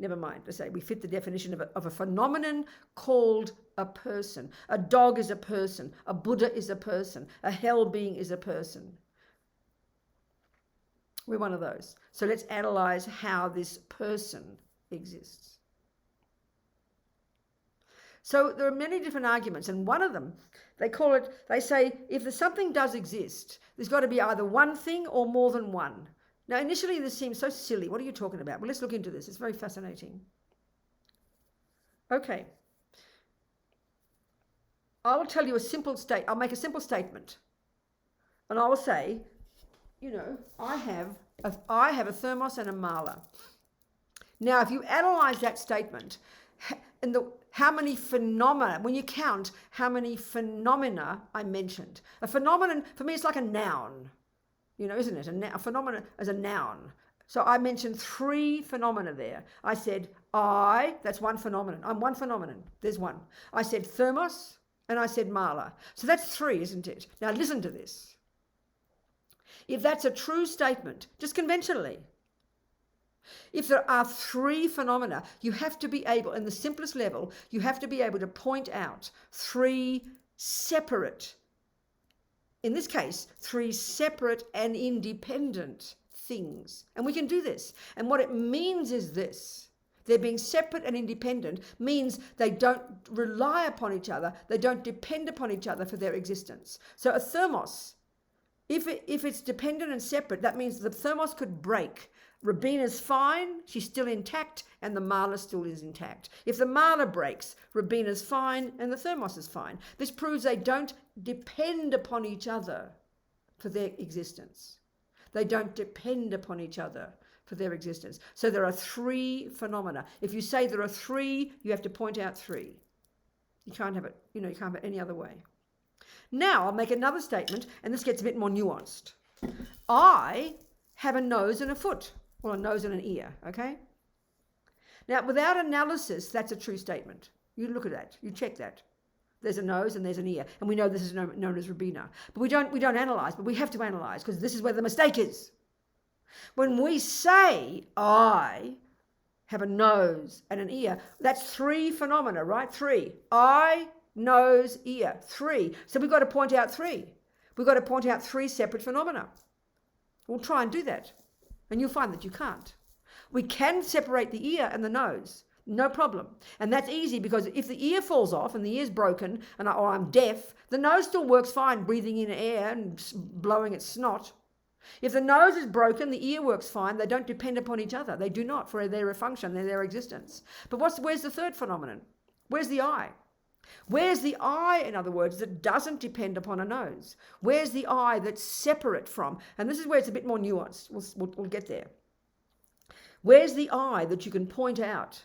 Never mind. Let's say we fit the definition of a phenomenon called a person. A dog is a person. A Buddha is a person. A hell being is a person. We're one of those. So let's analyze how this person exists. So there are many different arguments, and one of them, they say, if something does exist, there's got to be either one thing or more than one. Now, initially, this seems so silly. What are you talking about? Well, let's look into this. It's very fascinating. Okay. I will tell you I'll make a simple statement. And I will say, you know, I have a thermos and a mala. Now, if you analyze that statement, and how many phenomena, when you count how many phenomena I mentioned. A phenomenon, for me, it's like a noun. You know, isn't it? A phenomenon as a noun. So I mentioned 3 phenomena there. I said that's one phenomenon. I'm one phenomenon. There's one. I said thermos and I said mala. So that's 3, isn't it? Now listen to this. If that's a true statement, just conventionally, if there are 3 phenomena, you have to be able, in the simplest level, you have to be able to point out 3 separate, in this case, 3 separate and independent things. And we can do this. And what it means is this. They're being separate and independent means they don't rely upon each other. They don't depend upon each other for their existence. So a thermos, if it's dependent and separate, that means the thermos could break. Robina's fine, she's still intact, and the mala still is intact. If the mala breaks, Robina's fine and the thermos is fine. This proves they don't depend upon each other for their existence. They don't depend upon each other for their existence. So there are 3 phenomena. If you say there are 3, you have to point out 3. You can't have it, you can't have it any other way. Now I'll make another statement, and this gets a bit more nuanced. I have a nose and a foot. Well, a nose and an ear, okay? Now, without analysis, that's a true statement. You look at that. You check that. There's a nose and there's an ear. And we know this is known as Robina. But we don't analyze, but we have to analyze because this is where the mistake is. When we say, I have a nose and an ear, that's 3 phenomena, right? 3. Eye, nose, ear. 3. So we've got to point out 3. We've got to point out 3 separate phenomena. We'll try and do that. And you'll find that you can't. We can separate the ear and the nose, no problem. And that's easy because if the ear falls off and the ear's broken or I'm deaf, the nose still works fine, breathing in air and blowing its snot. If the nose is broken, the ear works fine. They don't depend upon each other. They do not for their function, their existence. But where's the third phenomenon? Where's the eye? Where's the eye, in other words, that doesn't depend upon a nose? Where's the eye that's separate from? And this is where it's a bit more nuanced. We'll get there. Where's the eye that you can point out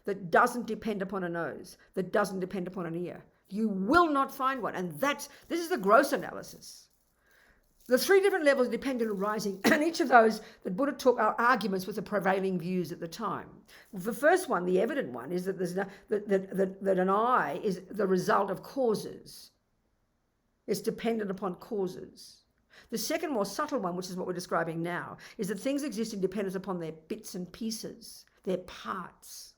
that doesn't depend upon a nose, that doesn't depend upon an ear? You will not find one. And this is the gross analysis. The 3 different levels of dependent arising, and each of those that Buddha took are arguments with the prevailing views at the time. The first one, the evident one, is that that an I is the result of causes. It's dependent upon causes. The second, more subtle one, which is what we're describing now, is that things exist in dependence upon their bits and pieces, their parts.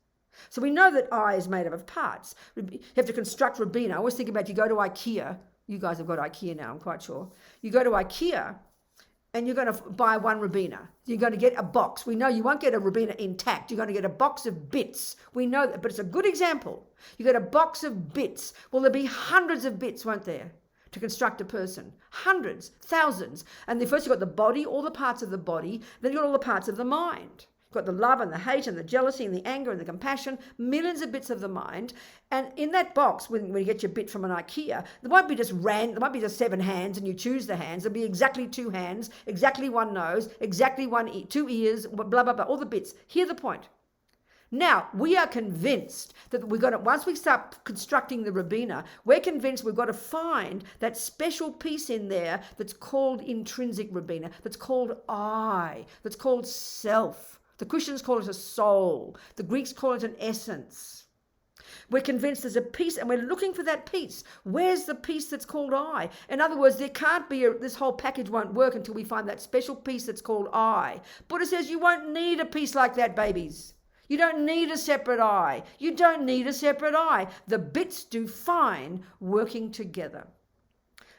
So we know that I is made up of parts. You have to construct Robina. I always think about, you go to IKEA. You guys have got IKEA now, I'm quite sure. You go to IKEA and you're going to buy one Robina. You're going to get a box. We know you won't get a Robina intact. You're going to get a box of bits. We know that, but it's a good example. You get a box of bits. Well, there'll be hundreds of bits, won't there, to construct a person? Hundreds, thousands. And then first you've got the body, all the parts of the body. Then you've got all the parts of the mind. You've got the love and the hate and the jealousy and the anger and the compassion, millions of bits of the mind. And in that box, when you get your bit from an IKEA, there won't be just 7 hands and you choose the hands. There'll be exactly 2 hands, exactly 1 nose, exactly 2 ears, blah, blah, blah, all the bits. Hear the point. Now, we are convinced that once we start constructing the Robina, we're convinced we've got to find that special piece in there that's called intrinsic Robina, that's called I, that's called self. The Christians call it a soul. The Greeks call it an essence. We're convinced there's a piece and we're looking for that piece. Where's the piece that's called I? In other words, there can't be this whole package won't work until we find that special piece that's called I. Buddha says you won't need a piece like that, babies. You don't need a separate I. You don't need a separate I. The bits do fine working together.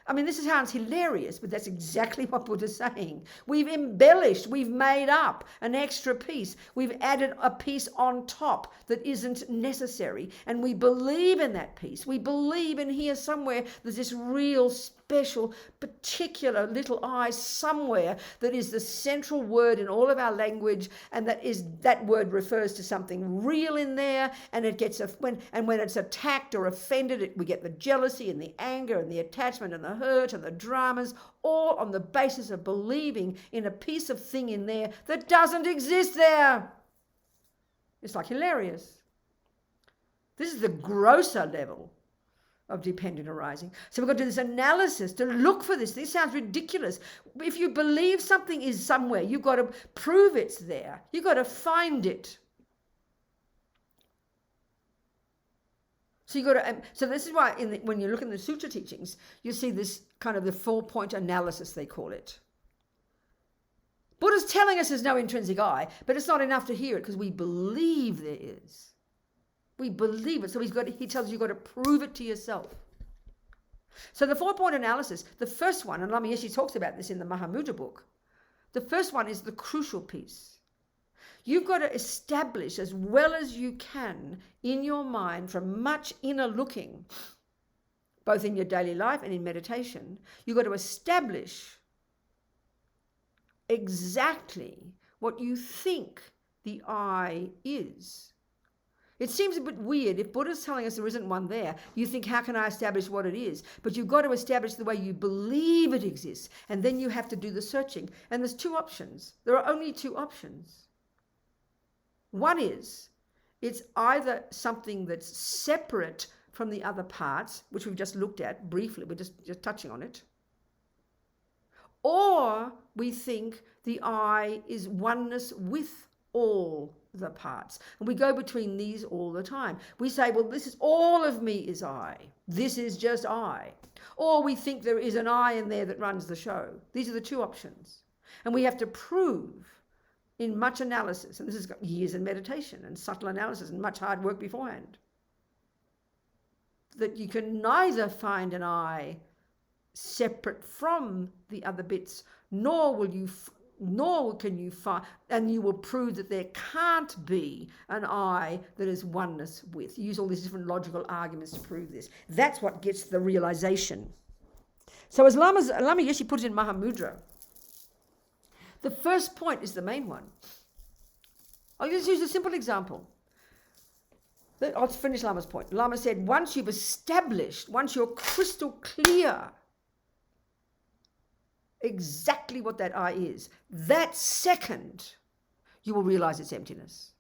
I mean, this sounds hilarious, but that's exactly what Buddha's saying. We've embellished, we've made up an extra piece. We've added a piece on top that isn't necessary. And we believe in that piece. We believe in here somewhere there's this real special, particular little I somewhere that is the central word in all of our language, and that word refers to something real in there, and it gets when it's attacked or offended, we get the jealousy and the anger and the attachment and the hurt and the dramas, all on the basis of believing in a piece of thing in there that doesn't exist there. It's like hilarious. This is the grosser level of dependent arising. So we've got to do this analysis to look for this. This sounds ridiculous. If you believe something is somewhere, you've got to prove it's there. You've got to find it. So so this is why when you look in the sutra teachings, you see this kind of the 4-point analysis, they call it. Buddha's telling us there's no intrinsic I, but it's not enough to hear it because we believe there is. We believe it. So he tells you you've got to prove it to yourself. So the 4-point analysis, the first one, and Lama Yeshe talks about this in the Mahamudra book, the first one is the crucial piece. You've got to establish as well as you can in your mind from much inner looking, both in your daily life and in meditation, you've got to establish exactly what you think the I is. It seems a bit weird. If Buddha's telling us there isn't one there, you think, how can I establish what it is? But you've got to establish the way you believe it exists, and then you have to do the searching. And there's 2 options. There are only 2 options. One is, it's either something that's separate from the other parts, which we've just looked at briefly, we're just touching on it, or we think the I is oneness with all the parts. And we go between these all the time. We say, well, this is all of me is I. This is just I. Or we think there is an I in there that runs the show. These are the 2 options. And we have to prove in much analysis, and this has got years in meditation and subtle analysis and much hard work beforehand, that you can neither find an I separate from the other bits, nor can you find, and you will prove that there can't be an I that is oneness with. You use all these different logical arguments to prove this. That's what gets the realization. So as Lama Yeshe put it in Mahamudra, the first point is the main one. I'll just use a simple example. I'll finish Lama's point. Lama said, once you're crystal clear exactly what that I is, that second you will realize it's emptiness.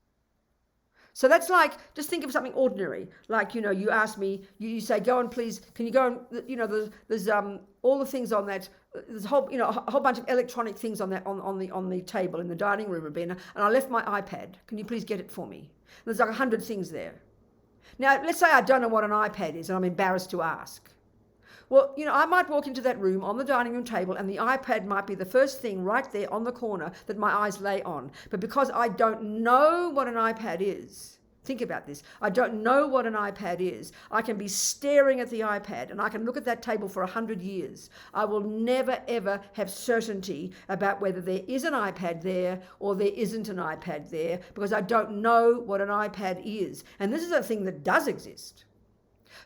So that's like, just think of something ordinary, like, you ask me, you say, go and please, can you go and, there's all the things on that, there's a whole bunch of electronic things on that, on the table in the dining room, Robina, and I left my iPad. Can you please get it for me? And there's like 100 things there. Now, let's say I don't know what an iPad is and I'm embarrassed to ask. Well, I might walk into that room on the dining room table and the iPad might be the first thing right there on the corner that my eyes lay on. But because I don't know what an iPad is, think about this, I don't know what an iPad is, I can be staring at the iPad and I can look at that table for 100 years. I will never, ever have certainty about whether there is an iPad there or there isn't an iPad there, because I don't know what an iPad is. And this is a thing that does exist.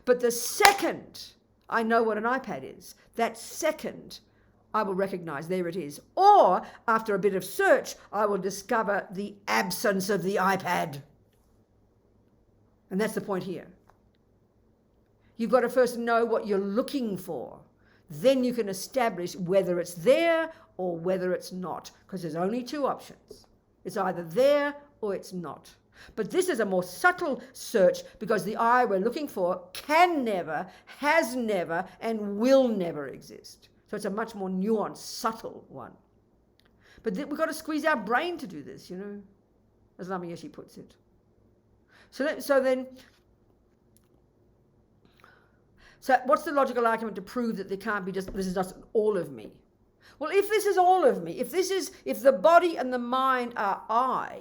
But the second I know what an iPad is, that second I will recognize there it is. Or after a bit of search, I will discover the absence of the iPad. And that's the point here. You've got to first know what you're looking for. Then you can establish whether it's there or whether it's not, because there's only two options. It's either there or it's not. But this is a more subtle search, because the I we're looking for can never, has never, and will never exist. So it's a much more nuanced, subtle one. But we've got to squeeze our brain to do this, as Lama Yeshe puts it. So what's the logical argument to prove that there can't be this is just all of me? Well, if this is all of me, if the body and the mind are I,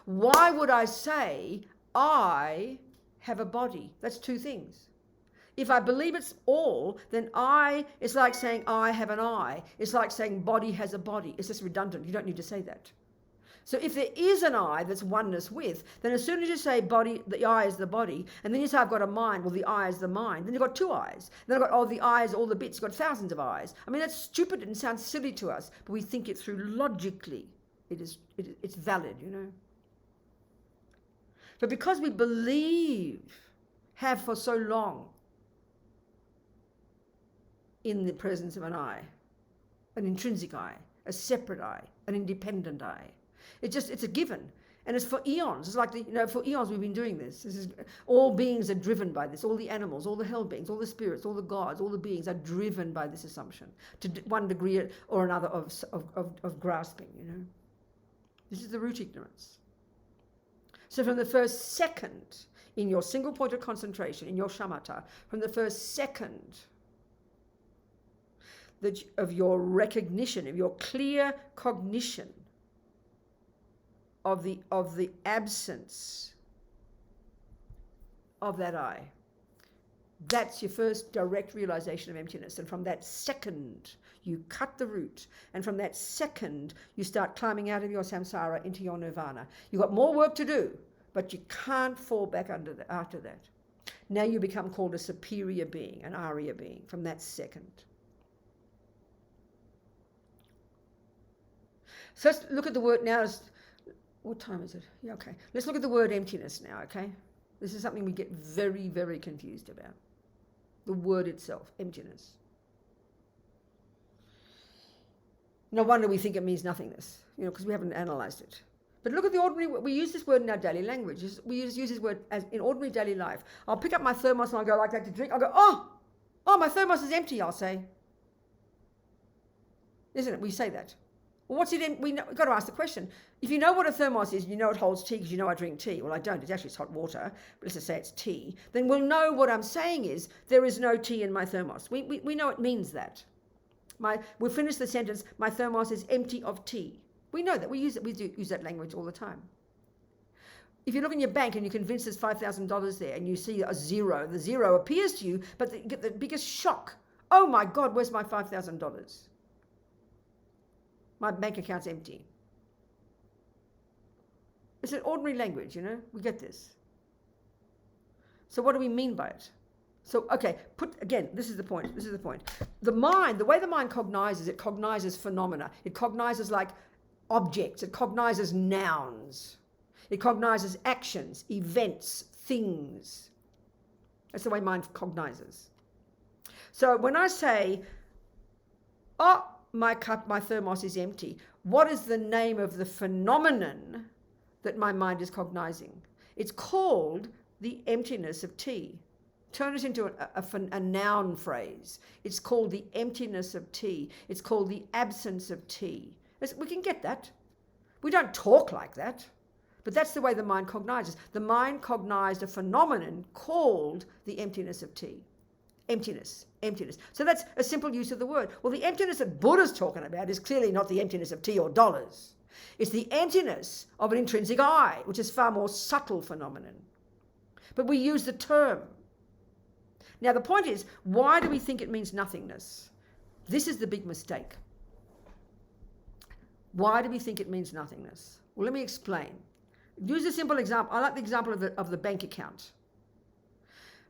why would I say I have a body? That's two things. If I believe it's all, then it's like saying I have an I. It's like saying body has a body. It's just redundant. You don't need to say that. So if there is an I that's oneness with, then as soon as you say body, the I is the body, and then you say I've got a mind, well, the I is the mind, then you've got two I's. Then I've got the I is all the bits, you've got thousands of I's. I mean, that's stupid and sounds silly to us, but we think it through logically. It's valid, But because we have for so long, in the presence of an I, an intrinsic I, a separate I, an independent I. It's a given. And it's for eons. It's like, for eons we've been doing this. All beings are driven by this. All the animals, all the hell beings, all the spirits, all the gods, all the beings are driven by this assumption to one degree or another of grasping, This is the root ignorance. So from the first second in your single point of concentration, in your shamatha, from the first second of your recognition, of your clear cognition of the absence of that I, that's your first direct realization of emptiness. And from that second, you cut the root. And from that second, you start climbing out of your samsara into your nirvana. You've got more work to do, but you can't fall back after that. Now you become called a superior being, an Arya being, from that second. So let's look at the word now. What time is it? Yeah, okay. Let's look at the word emptiness now, okay? This is something we get very, very confused about. The word itself, emptiness. No wonder we think it means nothingness, because we haven't analysed it. But look at the ordinary, we use this word in our daily language. We use this word as in ordinary daily life. I'll pick up my thermos and I'll go like that to drink. I'll go, oh, my thermos is empty, I'll say. Isn't it? We say that. Well, what's it? We've got to ask the question. If you know what a thermos is, you know it holds tea because you know I drink tea. Well, I don't. It's hot water. But let's just say it's tea. Then we'll know what I'm saying is there is no tea in my thermos. We know it means that. We'll finish the sentence. My thermos is empty of tea. We know that. We do use that language all the time. If you look in your bank and you're convinced there's $5,000 there and you see a zero, the zero appears to you, but you get the biggest shock. Oh my God, where's my $5,000? My bank account's empty. It's an ordinary language, we get this. So what do we mean by it? So, okay, this is the point. The mind, the way the mind cognizes, it cognizes phenomena. It cognizes like objects. It cognizes nouns. It cognizes actions, events, things. That's the way mind cognizes. So when I say, my thermos is empty, what is the name of the phenomenon that my mind is cognizing? It's called the emptiness of tea. Turn it into a noun phrase. It's called the emptiness of tea. It's called the absence of tea. We can get that. We don't talk like that, but that's the way the mind cognizes. The mind cognized a phenomenon called the emptiness of tea. Emptiness. So that's a simple use of the word. Well, the emptiness that Buddha's talking about is clearly not the emptiness of tea or dollars. It's the emptiness of an intrinsic I, which is far more subtle phenomenon. But we use the term. Now, the point is, why do we think it means nothingness? This is the big mistake. Why do we think it means nothingness? Well, let me explain. Use a simple example. I like the example of the bank account.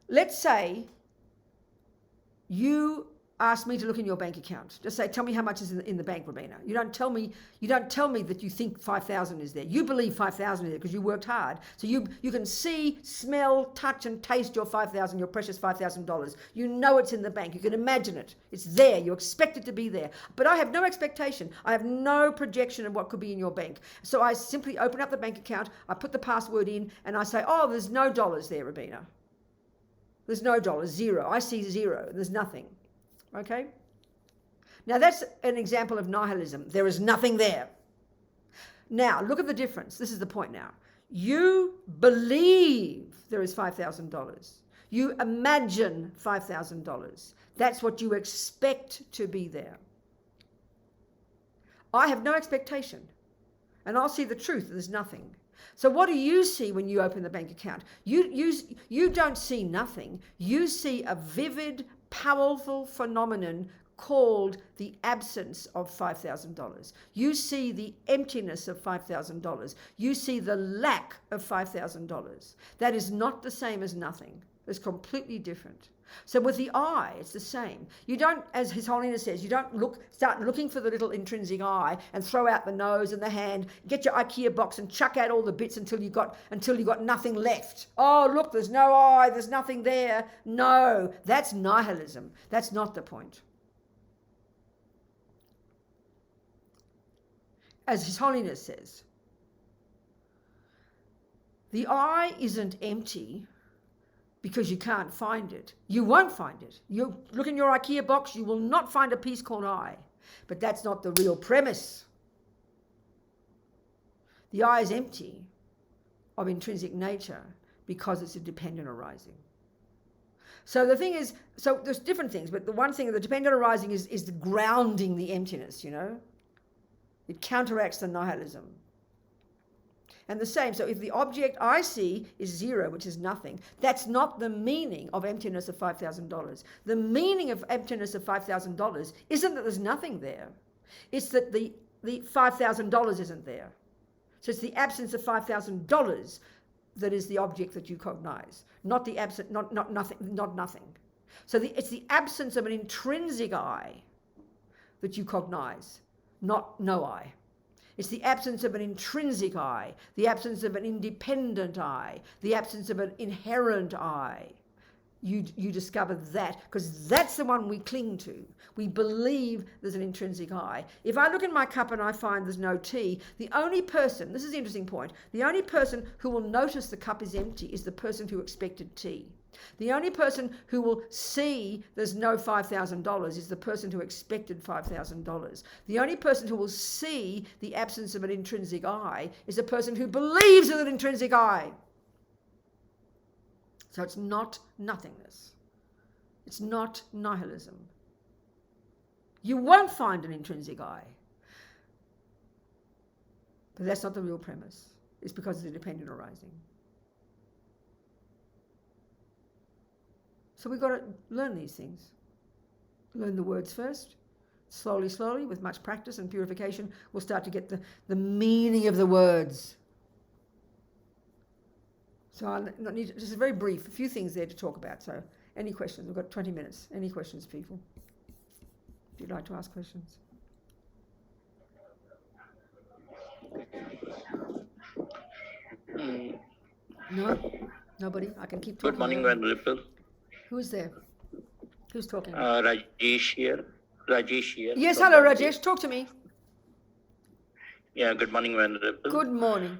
Let's say you ask me to look in your bank account. Just say, tell me how much is in the bank, Robina. You don't tell me that you think 5,000 is there. You believe 5,000 is there because you worked hard. So you can see, smell, touch and taste your 5,000, your precious $5,000. You know it's in the bank. You can imagine it. It's there. You expect it to be there. But I have no expectation. I have no projection of what could be in your bank. So I simply open up the bank account, I put the password in and I say, oh, there's no dollars there, Robina. There's no dollars, zero. I see zero. There's nothing. Okay? Now that's an example of nihilism. There is nothing there. Now, look at the difference. This is the point now. You believe there is $5,000. You imagine $5,000. That's what you expect to be there. I have no expectation. And I'll see the truth. There's nothing. So what do you see when you open the bank account? You don't see nothing. You see a vivid, powerful phenomenon called the absence of $5,000. You see the emptiness of $5,000. You see the lack of $5,000. That is not the same as nothing. It's completely different. So with the eye, it's the same. You don't, as His Holiness says, you don't start looking for the little intrinsic eye and throw out the nose and the hand, get your IKEA box and chuck out all the bits until you got nothing left. Oh, look, there's no eye, there's nothing there. No, that's nihilism. That's not the point. As His Holiness says, the eye isn't empty because you can't find it. You won't find it. You look in your IKEA box, you will not find a piece called eye. But that's not the real premise. The eye is empty of intrinsic nature because it's a dependent arising. So the thing is, so there's different things, but the one thing, the dependent arising is the grounding the emptiness, you know. It counteracts the nihilism. And the same, so if the object I see is zero, which is nothing, that's not the meaning of emptiness of $5,000. The meaning of emptiness of $5,000 isn't that there's nothing there. It's that the $5,000 isn't there. So it's the absence of $5,000 that is the object that you cognize, not the absent, not nothing. So it's the absence of an intrinsic I that you cognize, not no I. It's the absence of an intrinsic I, the absence of an independent I, the absence of an inherent I. You discover that, because that's the one we cling to. We believe there's an intrinsic I. If I look in my cup and I find there's no tea, the only person, this is the interesting point, the only person who will notice the cup is empty is the person who expected tea. The only person who will see there's no $5,000 is the person who expected $5,000. The only person who will see the absence of an intrinsic I is the person who believes in an intrinsic I. So it's not nothingness. It's not nihilism. You won't find an intrinsic I. But that's not the real premise. It's because it's a dependent arising. So we've got to learn these things. Learn the words first. Slowly, slowly, with much practice and purification, we'll start to get the meaning of the words. So I need just a very brief, a few things there to talk about. So any questions? We've got 20 minutes. Any questions, people? If you'd like to ask questions. No? Nobody? I can keep talking. Good morning, Venerable. Who's there? Who's talking? Rajesh here. Yes, hello, Rajesh. Talk to me. Yeah, good morning, Venerable. Good morning.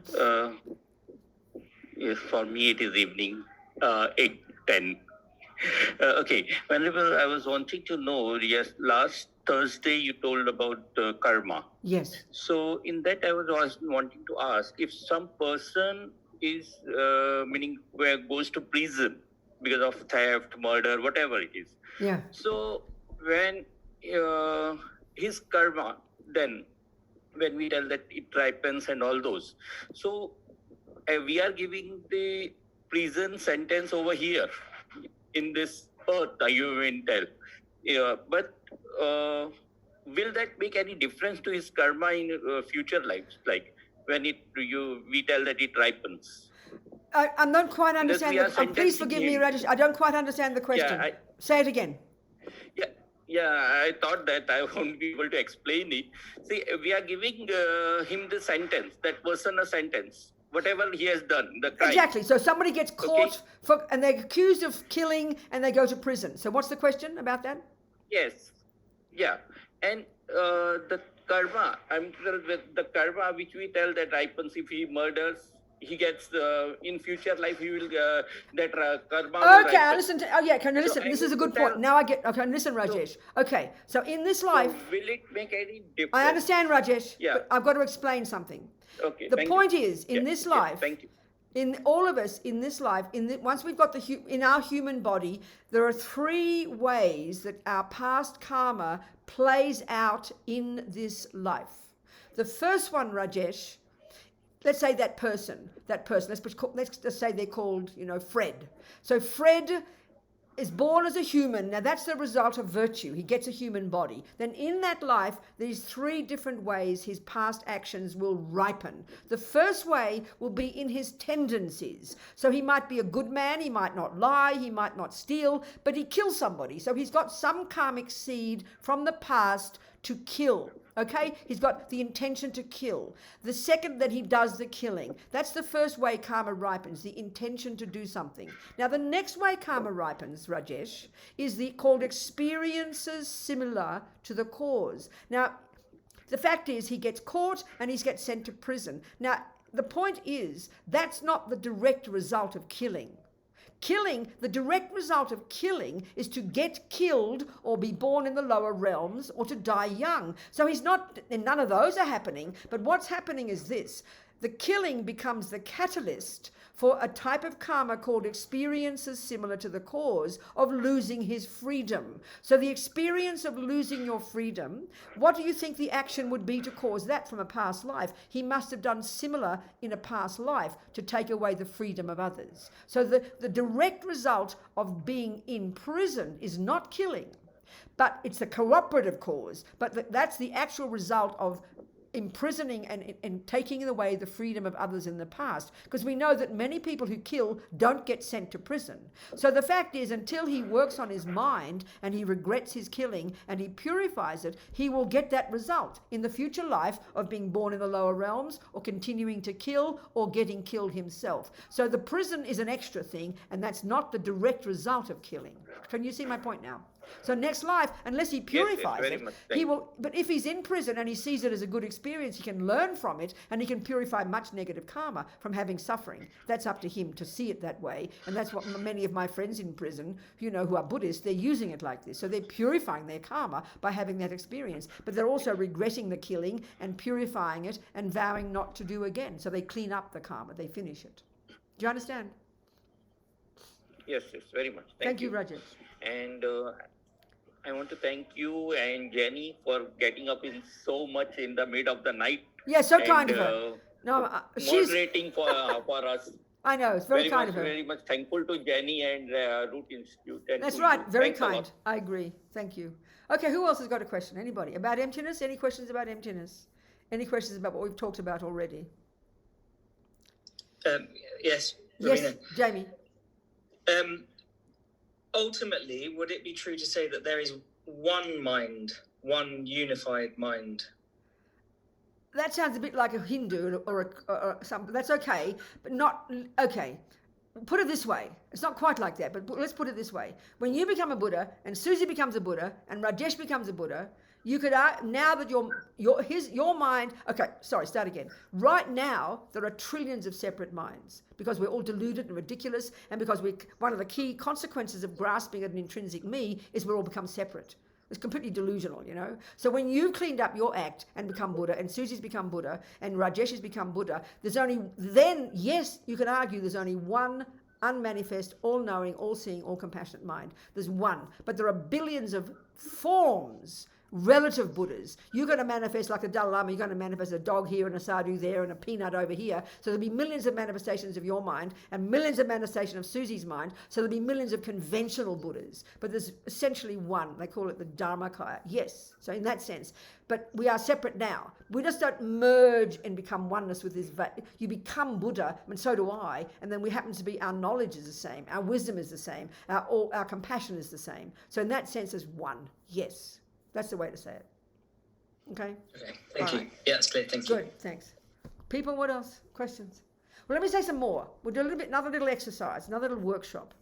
Yes, for me it is evening, 8:10. Okay, Venerable, I was wanting to know, yes, last Thursday you told about karma. Yes. So in that I was wanting to ask, if some person is, goes to prison because of theft, murder, whatever it is. Yeah. So when his karma, then when we tell that it ripens and all those, so we are giving the prison sentence over here in this earth, you will tell. But will that make any difference to his karma in future lives? Like when we tell that it ripens. I don't quite understand. Please forgive me, Rajesh. I don't quite understand the question. Yeah, Say it again. Yeah. I thought that I won't be able to explain it. See, we are giving him the sentence, that person a sentence, whatever he has done, the crime. Exactly. So somebody gets caught and they're accused of killing and they go to prison. So what's the question about that? Yes. Yeah. And the karma, with the karma which we tell that ripens if he murders, he gets in future life he will that karma. Okay, I listen to. Oh yeah, can I listen? This is a good point. Now I get. Okay, listen, Rajesh. Okay, so in this life, will it make any difference? I understand, Rajesh. Yeah. But I've got to explain something. Okay. The point is, in this life, thank you. In all of us, in this life, once we've got in our human body, there are 3 ways that our past karma plays out in this life. The first one, Rajesh, let's say that person, let's just say they're called, Fred. So Fred is born as a human. Now that's the result of virtue. He gets a human body. Then in that life, these 3 different ways his past actions will ripen. The first way will be in his tendencies. So he might be a good man, he might not lie, he might not steal, but he kills somebody. So he's got some karmic seed from the past to kill. Okay, he's got the intention to kill. The second, that he does the killing. That's the first way karma ripens, the intention to do something. Now the next way karma ripens, Rajesh, is called experiences similar to the cause. Now the fact is he gets caught and he gets sent to prison. Now the point is that's not the direct result of killing. The direct result of killing is to get killed or be born in the lower realms or to die young. So none of those are happening. But what's happening is this. The killing becomes the catalyst for a type of karma called experiences similar to the cause of losing his freedom. So the experience of losing your freedom, what do you think the action would be to cause that from a past life? He must have done similar in a past life to take away the freedom of others. So the direct result of being in prison is not killing, but it's a cooperative cause. But that's the actual result of imprisoning and taking away the freedom of others in the past, because we know that many people who kill don't get sent to prison. So the fact is, until he works on his mind and he regrets his killing and he purifies it, he will get that result in the future life of being born in the lower realms or continuing to kill or getting killed himself. So the prison is an extra thing, and that's not the direct result of killing. Can you see my point now? So next life, unless he purifies it, he will. But if he's in prison and he sees it as a good experience, he can learn from it and he can purify much negative karma from having suffering. That's up to him to see it that way. And that's what many of my friends in prison, who are Buddhists, they're using it like this. So they're purifying their karma by having that experience. But they're also regretting the killing and purifying it and vowing not to do again. So they clean up the karma, they finish it. Do you understand? Yes, very much. Thank you, Rajesh. And I want to thank you and Jenny for getting up in so much in the mid of the night. Yeah, so kind of her. No, she's moderating for us. I know, it's very kind of her. Very much thankful to Jenny and Root Institute. And that's right, very kind. I agree. Thank you. Okay, who else has got a question? Anybody? About emptiness? Any questions about emptiness? Any questions about what we've talked about already? Yes, Robina. Yes, Jamie. Ultimately, would it be true to say that there is one mind, one unified mind? That sounds a bit like a Hindu or something. That's okay, but not okay. Put it this way. It's not quite like that, but let's put it this way. When you become a Buddha and Susie becomes a Buddha and Rajesh becomes a Buddha, you could now that your mind. Okay, sorry. Start again. Right now, there are trillions of separate minds because we're all deluded and ridiculous, and because one of the key consequences of grasping at an intrinsic me is we all become separate. It's completely delusional, So when you've cleaned up your act and become Buddha, and Susie's become Buddha, and Rajesh has become Buddha, yes, you can argue there's only one unmanifest, all-knowing, all-seeing, all-compassionate mind. There's one, but there are billions of forms relative Buddhas. You're going to manifest like the Dalai Lama, you're going to manifest a dog here and a sadhu there and a peanut over here. So there'll be millions of manifestations of your mind and millions of manifestations of Susie's mind. So there'll be millions of conventional Buddhas. But there's essentially one. They call it the Dharmakaya. Yes, so in that sense. But we are separate now. We just don't merge and become oneness with this. You become Buddha, and so do I. And then we happen to be, our knowledge is the same. Our wisdom is the same. Our compassion is the same. So in that sense, there's one. Yes. That's the way to say it. Okay? Okay, thank you. Right. Yeah, it's clear. Thank you. Good, thanks. People, what else? Questions? Well, let me say some more. We'll do another little exercise, another little workshop,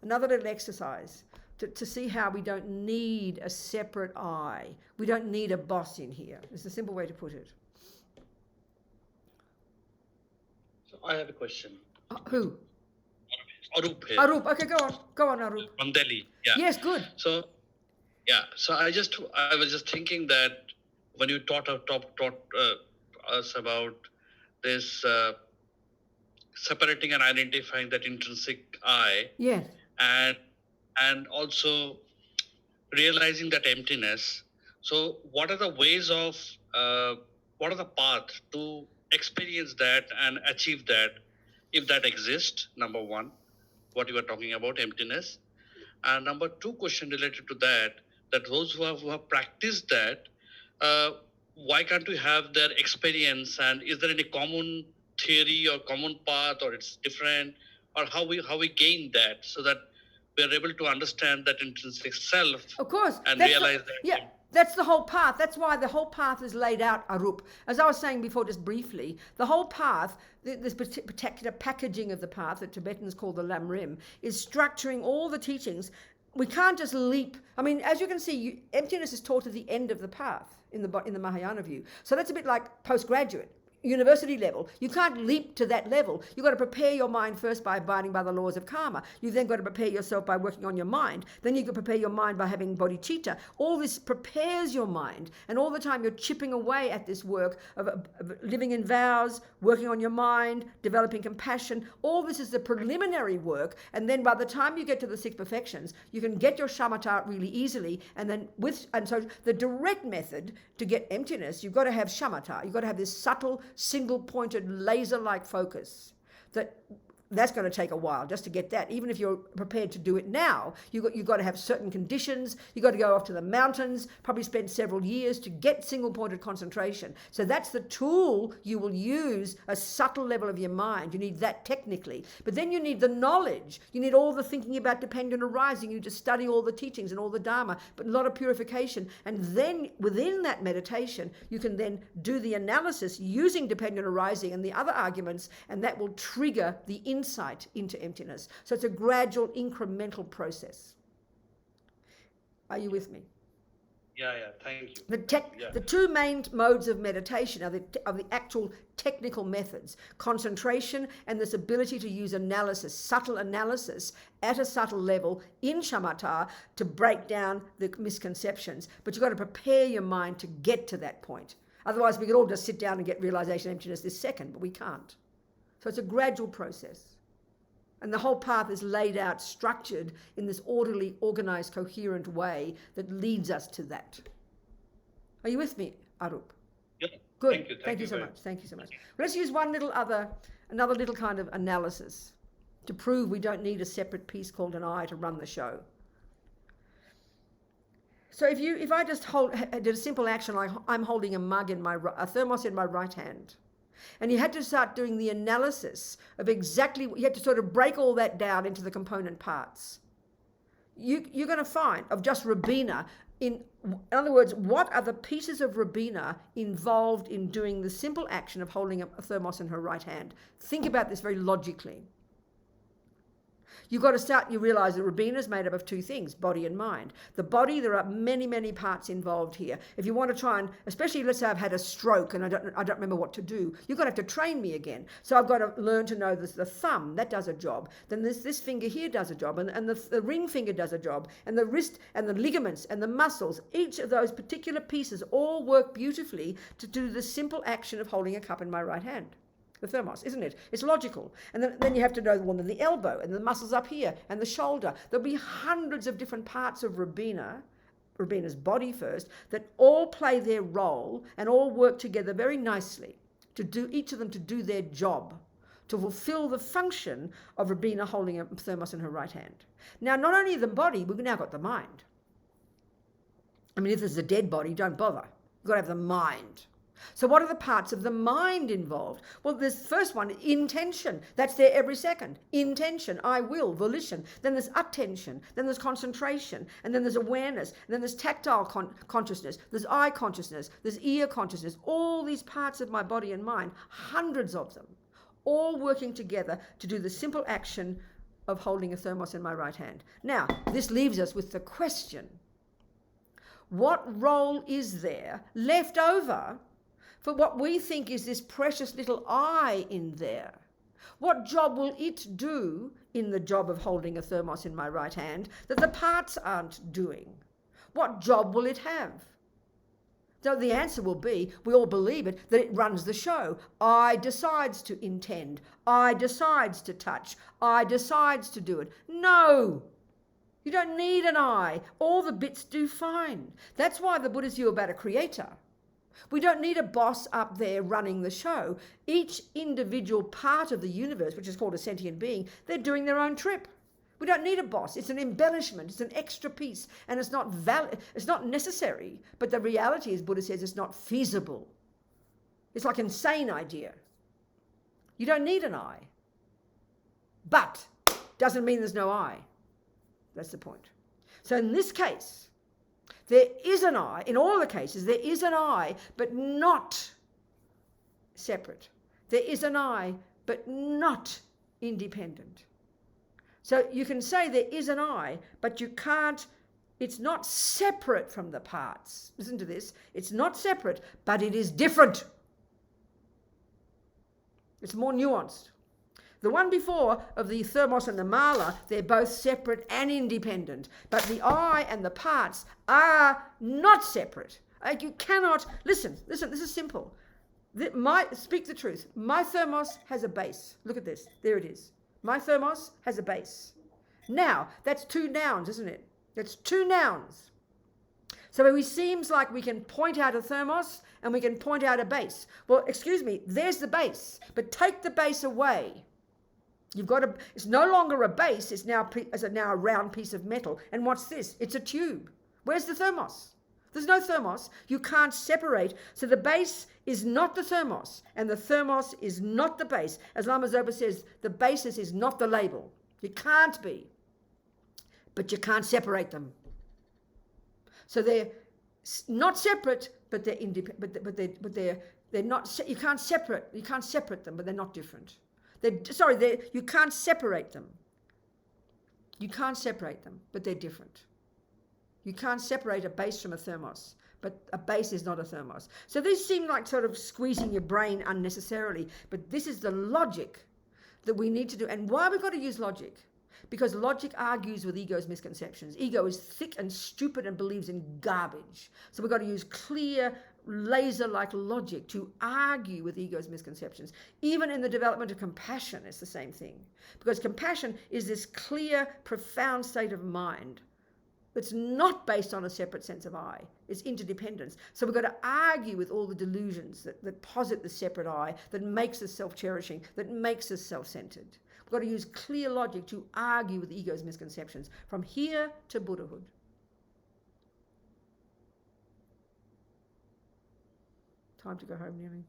another little exercise to see how we don't need a separate I. We don't need a boss in here. It's a simple way to put it. So I have a question. Who? Arup here. Arup. Okay, go on. Go on, Arup. From Delhi. Yeah. Yes, good. So, yeah. So I was just thinking that when you taught us about this separating and identifying that intrinsic I, Yes. and also realizing that emptiness. So what are the ways of what are the path to experience that and achieve that, if that exists? Number one, what you were talking about, emptiness. And number two question related to that those who have practiced that, why can't we have their experience, and is there any common theory or common path, or it's different, or how we gain that so that we're able to understand that intrinsic self, Of course. and That's realize that. Yeah, that's the whole path. That's why the whole path is laid out, Arup. As I was saying before, just briefly, the whole path, this particular packaging of the path that Tibetans call the Lamrim, is structuring all the teachings. We can't just leap. I mean, as you can see, emptiness is taught at the end of the path in the Mahayana view. So that's a bit like postgraduate. University level. You can't leap to that level. You've got to prepare your mind first by abiding by the laws of karma. You've then got to prepare yourself by working on your mind. Then you can prepare your mind by having bodhicitta. All this prepares your mind, and all the time you're chipping away at this work of living in vows, working on your mind, developing compassion. All this is the preliminary work, and then by the time you get to the six perfections, you can get your shamatha really easily, and so the direct method to get emptiness, you've got to have shamatha. You've got to have this subtle, single-pointed, laser-like focus. That's going to take a while just to get that. Even if you're prepared to do it now, you've got to have certain conditions. You've got to go off to the mountains, probably spend several years to get single-pointed concentration. So that's the tool you will use, a subtle level of your mind. You need that technically. But then you need the knowledge. You need all the thinking about dependent arising. You need to study all the teachings and all the Dharma, but a lot of purification. And then within that meditation, you can then do the analysis using dependent arising and the other arguments, and that will trigger the insight into emptiness. So it's a gradual, incremental process. Are you with me? Yeah, thank you. The two main modes of meditation are the actual technical methods: concentration and this ability to use analysis, subtle analysis at a subtle level in shamatha to break down the misconceptions. But you've got to prepare your mind to get to that point. Otherwise, we could all just sit down and get realization of emptiness this second, but we can't. So it's a gradual process. And the whole path is laid out, structured in this orderly, organized, coherent way that leads us to that. Are you with me, Arup? Yeah. Good. Thank you so much. Thank you so much. Let's use another little kind of analysis to prove we don't need a separate piece called an I to run the show. So if I just did a simple action like I'm holding a thermos in my right hand, and you had to start doing the analysis of you had to sort of break all that down into the component parts. You're going to find of just Robina, in other words, what are the pieces of Robina involved in doing the simple action of holding a thermos in her right hand? Think about this very logically. You've got to start, you realize that Robina is made up of two things, body and mind. The body, there are many, many parts involved here. If you want to try and, especially let's say I've had a stroke and I don't remember what to do, you're going to have to train me again. So I've got to learn to know the thumb, that does a job. Then this finger here does a job, and the ring finger does a job, and the wrist and the ligaments and the muscles, each of those particular pieces all work beautifully to do the simple action of holding a cup in my right hand. The thermos, isn't it? It's logical. And then you have to know the one in the elbow and the muscles up here and the shoulder. There'll be hundreds of different parts of Robina Robina's body first, that all play their role and all work together very nicely to do, each of them to do their job, to fulfill the function of Robina holding a thermos in her right hand. Now, not only the body, we've now got the mind. I mean, if there's a dead body, don't bother. You've got to have the mind. So what are the parts of the mind involved? Well, this first one, intention. That's there every second. Intention, I will, volition. Then there's attention. Then there's concentration. And then there's awareness. And then there's tactile consciousness. There's eye consciousness. There's ear consciousness. All these parts of my body and mind, hundreds of them, all working together to do the simple action of holding a thermos in my right hand. Now, this leaves us with the question, what role is there left over for what we think is this precious little I in there? What job will it do in the job of holding a thermos in my right hand that the parts aren't doing? What job will it have? So the answer will be, we all believe it, that it runs the show. I decides to intend. I decides to touch. I decides to do it. No! You don't need an I. All the bits do fine. That's why the Buddha's view about a creator. We don't need a boss up there running the show. Each individual part of the universe, which is called a sentient being, they're doing their own trip. We don't need a boss. It's an embellishment. It's an extra piece. And it's not valid. It's not necessary. But the reality is, Buddha says, it's not feasible. It's like an insane idea. You don't need an I. But doesn't mean there's no I. That's the point. So in this case, there is an I. In all the cases, there is an I, but not separate. There is an I, but not independent. So you can say there is an I, but you can't, it's not separate from the parts. Listen to this. It's not separate, but it is different. It's more nuanced. The one before of the thermos and the mala, they're both separate and independent. But the I and the parts are not separate. You cannot, listen, this is simple. Speak the truth. My thermos has a base. Look at this. There it is. My thermos has a base. Now, that's two nouns, isn't it? That's two nouns. So it seems like we can point out a thermos and we can point out a base. Well, excuse me, there's the base, but take the base away. It's no longer a base, it's now a round piece of metal. And what's this? It's a tube. Where's the thermos? There's no thermos. You can't separate. So the base is not the thermos, and the thermos is not the base. As Lama Zopa says, the basis is not the label. It can't be. But you can't separate them. So they're not separate, but they're independent. But they're not. You can't separate them, but they're not different. You can't separate them. You can't separate them, but they're different. You can't separate a base from a thermos, but a base is not a thermos. So these seem like sort of squeezing your brain unnecessarily, but this is the logic that we need to do. And why we've got to use logic? Because logic argues with ego's misconceptions. Ego is thick and stupid and believes in garbage. So we've got to use clear, laser-like logic to argue with ego's misconceptions. Even in the development of compassion, it's the same thing. Because compassion is this clear, profound state of mind that's not based on a separate sense of I. It's interdependence. So we've got to argue with all the delusions that posit the separate I, that makes us self-cherishing, that makes us self-centered. We've got to use clear logic to argue with ego's misconceptions from here to Buddhahood. Time to go home nearly.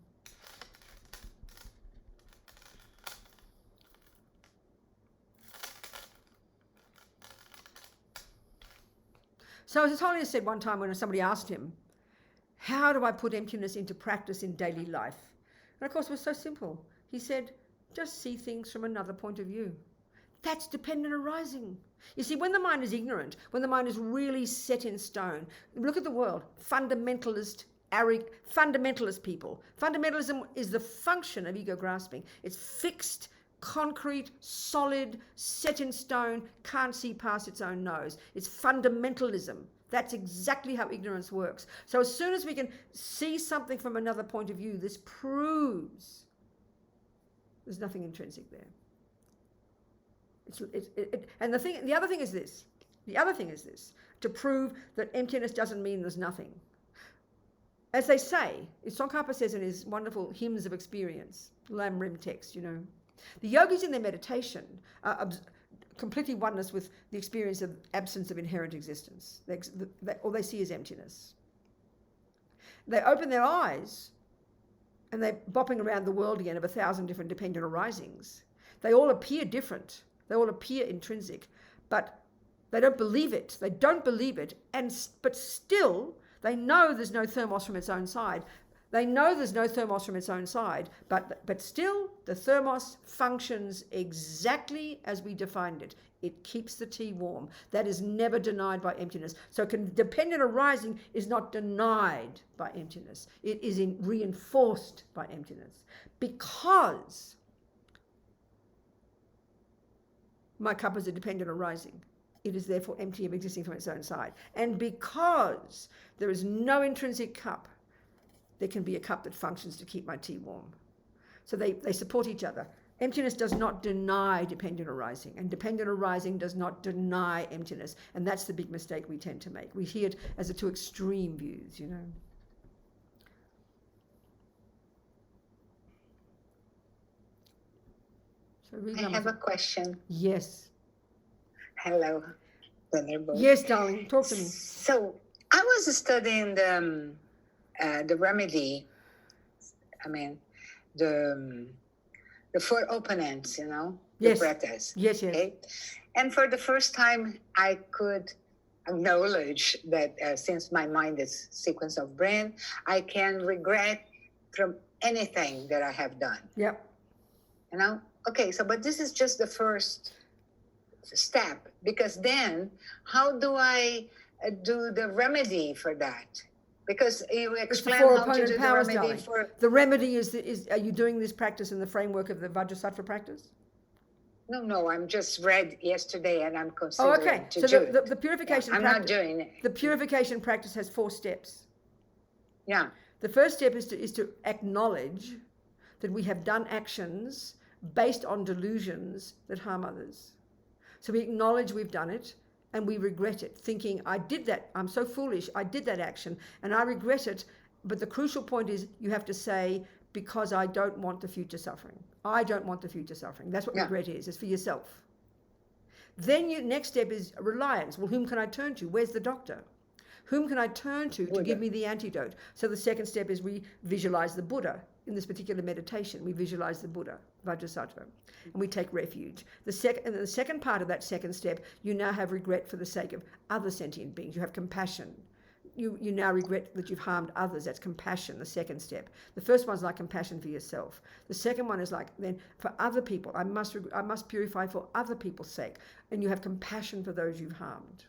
So as His Holiness said one time when somebody asked him, how do I put emptiness into practice in daily life? And of course it was so simple. He said, just see things from another point of view. That's dependent arising. You see, when the mind is ignorant, when the mind is really set in stone, look at the world, fundamentalist people. Fundamentalism is the function of ego grasping. It's fixed, concrete, solid, set in stone, can't see past its own nose. It's fundamentalism. That's exactly how ignorance works. So as soon as we can see something from another point of view, this proves there's nothing intrinsic there. And the other thing is this. The other thing is this, to prove that emptiness doesn't mean there's nothing. As they say, Tsongkhapa says in his wonderful Hymns of Experience, Lam Rim text, the yogis in their meditation are completely oneness with the experience of absence of inherent existence. All they see is emptiness. They open their eyes and they're bopping around the world again of 1,000 different dependent arisings. They all appear different. They all appear intrinsic, but they don't believe it. They don't believe it, but still they know there's no thermos from its own side. They know there's no thermos from its own side, but still the thermos functions exactly as we defined it. It keeps the tea warm. That is never denied by emptiness. So dependent arising is not denied by emptiness. It is reinforced by emptiness. Because my cup is a dependent arising, it is therefore empty of existing from its own side. And because there is no intrinsic cup, there can be a cup that functions to keep my tea warm. So they support each other. Emptiness does not deny dependent arising, and dependent arising does not deny emptiness. And that's the big mistake we tend to make. We see it as the two extreme views, So I have a question. Yes. Hello, Venerable. Yes, darling, talk to me. So I was studying the remedy. I mean, the four opponents, Yes. the practice. Yes. Okay? And for the first time, I could acknowledge that since my mind is sequence of brain, I can regret from anything that I have done. Yep. Okay, but this is just the first step, because then how do I do the remedy for that? Because you explain how to do the remedy darling. for... The remedy is, are you doing this practice in the framework of the Vajrasattva practice? No, I'm just read yesterday and I'm considering okay. to So do the purification I'm practice, not doing it. The purification practice has 4 steps. Yeah. The first step is to acknowledge that we have done actions based on delusions that harm others. So we acknowledge we've done it and we regret it, thinking, I did that, I'm so foolish, I did that action and I regret it. But the crucial point is you have to say, because I don't want the future suffering. I don't want the future suffering. That's what regret is. It's for yourself. Then next step is reliance. Well, whom can I turn to? Where's the doctor? Whom can I turn to give me the antidote? So the second step is we visualize the Buddha. In this particular meditation, we visualize the Buddha, Vajrasattva, and we take refuge. The second part of that second step, you now have regret for the sake of other sentient beings. You have compassion. You now regret that you've harmed others. That's compassion, the second step. The first one's like compassion for yourself. The second one is like, then for other people, I must purify for other people's sake. And you have compassion for those you've harmed.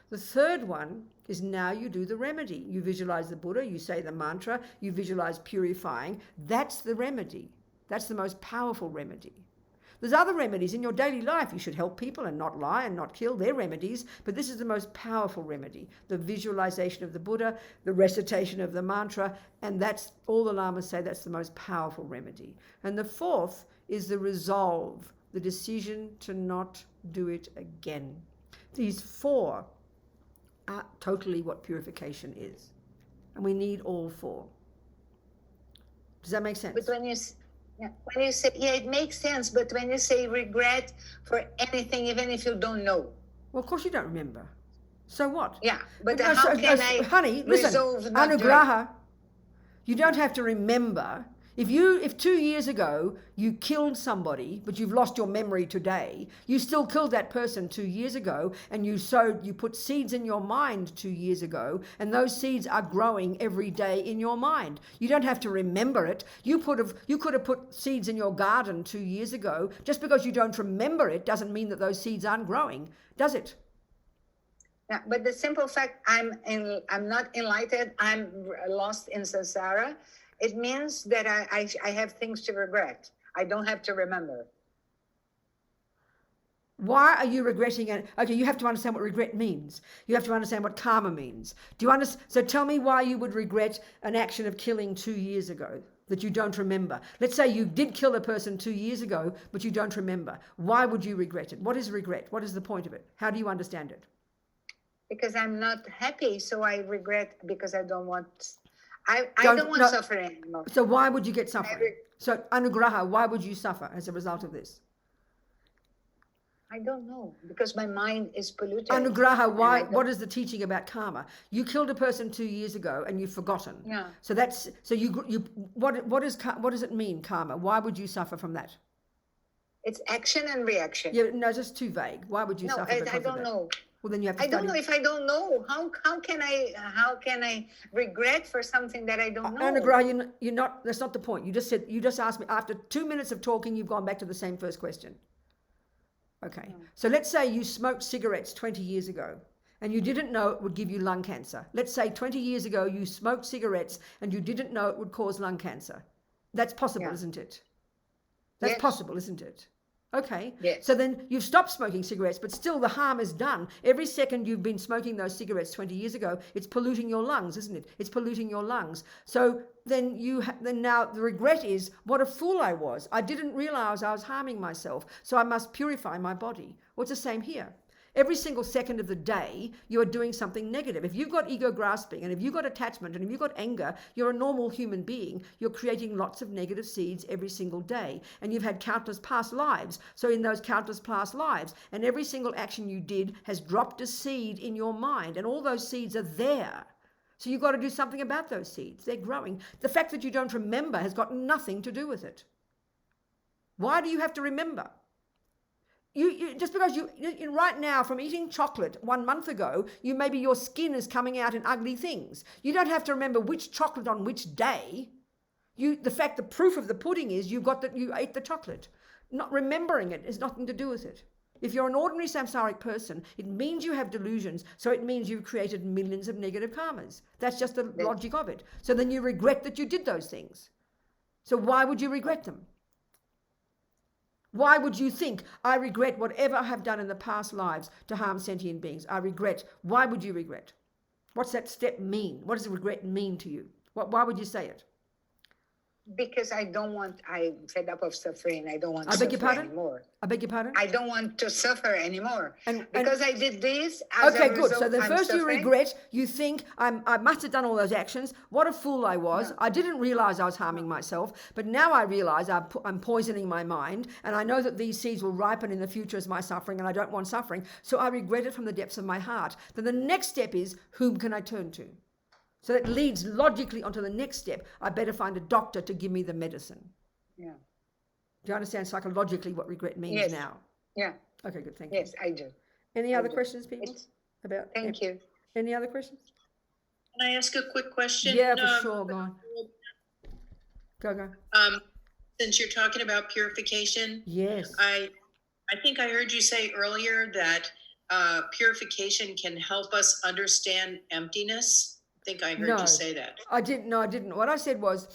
The third one is now you do the remedy. You visualize the Buddha, you say the mantra, you visualize purifying. That's the remedy. That's the most powerful remedy. There's other remedies in your daily life. You should help people and not lie and not kill. They're remedies, but this is the most powerful remedy. The visualization of the Buddha, the recitation of the mantra, and that's all the Lamas say, that's the most powerful remedy. And the fourth is the resolve, the decision to not do it again. These 4 are totally what purification is. And we need all 4. Does that make sense? But when you say, it makes sense, but when you say regret for anything, even if you don't know. Well, of course you don't remember. So what? Yeah, but how can I honey, listen, resolve not anugraha, you don't have to remember. If 2 years ago you killed somebody, but you've lost your memory today, you still killed that person 2 years ago, and you put seeds in your mind 2 years ago, and those seeds are growing every day in your mind. You don't have to remember it. You could have put seeds in your garden 2 years ago. Just because you don't remember it doesn't mean that those seeds aren't growing, does it? Yeah, but the simple fact I'm not enlightened, I'm lost in samsara. It means that I have things to regret. I don't have to remember. Why are you regretting it? Okay, you have to understand what regret means. You have to understand what karma means. Do you understand? So tell me why you would regret an action of killing 2 years ago that you don't remember. Let's say you did kill a person 2 years ago, but you don't remember. Why would you regret it? What is regret? What is the point of it? How do you understand it? because I'm not happy, so I regret because I don't want. I Don't- don't want no. suffering anymore. So why would you get suffering? re- So anugraha, why would you suffer as a result of this? I don't know, because my mind is polluted. Anugraha, why? I don't- What is the teaching about karma? You killed a person 2 years ago and you've forgotten. Yeah. So that's what does it mean, karma? Why would you suffer from that? It's action and reaction. Yeah, no, just too vague. Why would you No, suffer? I because of don't that? know. Well, then you have to I don't study. know. If I don't know, how can I regret for something that I don't know? Anugraha, you're not. That's not the point. You just asked me after 2 minutes of talking. You've gone back to the same first question. Okay. So let's say you smoked cigarettes 20 years ago and you didn't know it would give you lung cancer. Let's say 20 years ago you smoked cigarettes and you didn't know it would cause lung cancer. That's possible, Yeah. isn't it? That's Yes. possible, isn't it? Okay. Yes. So then you've stopped smoking cigarettes, but still the harm is done. Every second you've been smoking those cigarettes 20 years ago, it's polluting your lungs, isn't it? It's polluting your lungs. So then then now the regret is, what a fool I was. I didn't realize I was harming myself, so I must purify my body. Well, it's the same here. Every single second of the day, you are doing something negative. If you've got ego grasping and if you've got attachment and if you've got anger, you're a normal human being. You're creating lots of negative seeds every single day. And you've had countless past lives. So in those countless past lives, and every single action you did has dropped a seed in your mind. And all those seeds are there. So you've got to do something about those seeds. They're growing. The fact that you don't remember has got nothing to do with it. Why do you have to remember? You just because you right now from eating chocolate 1 month ago, maybe your skin is coming out in ugly things. You don't have to remember which chocolate on which day. The proof of the pudding is you ate the chocolate. Not remembering it has nothing to do with it. If you're an ordinary samsaric person, it means you have delusions. So it means you've created millions of negative karmas. That's just the logic of it. So then you regret that you did those things. So why would you regret them? Why would you think, I regret whatever I have done in the past lives to harm sentient beings? I regret. Why would you regret? What's that step mean? What does regret mean to you? Why would you say it? Because I'm fed up of suffering. I don't want to I beg your suffer pardon? anymore. I beg your pardon? I don't want to suffer anymore. And- because I did this. As Okay, a good. So result, then I'm first you suffering. regret, you think, I must have done all those actions. What a fool I was. I didn't realize I was harming myself. But now I realize I'm poisoning my mind. And I know that these seeds will ripen in the future as my suffering. And I don't want suffering. So I regret it from the depths of my heart. Then the next step is, whom can I turn to? So that leads logically onto the next step. I better find a doctor to give me the medicine. Yeah. Do you understand psychologically what regret means Yes. now? Yeah. Okay, good. Thank you. Yes, I do. Any other do. questions, people? It's- About Thank you. Any other questions? Can I ask a quick question? Yeah, for sure. Go on. Go. Since you're talking about purification, Yes. I think I heard you say earlier that purification can help us understand emptiness. I think I heard No. you say that. I didn't. No, I didn't. What I said was,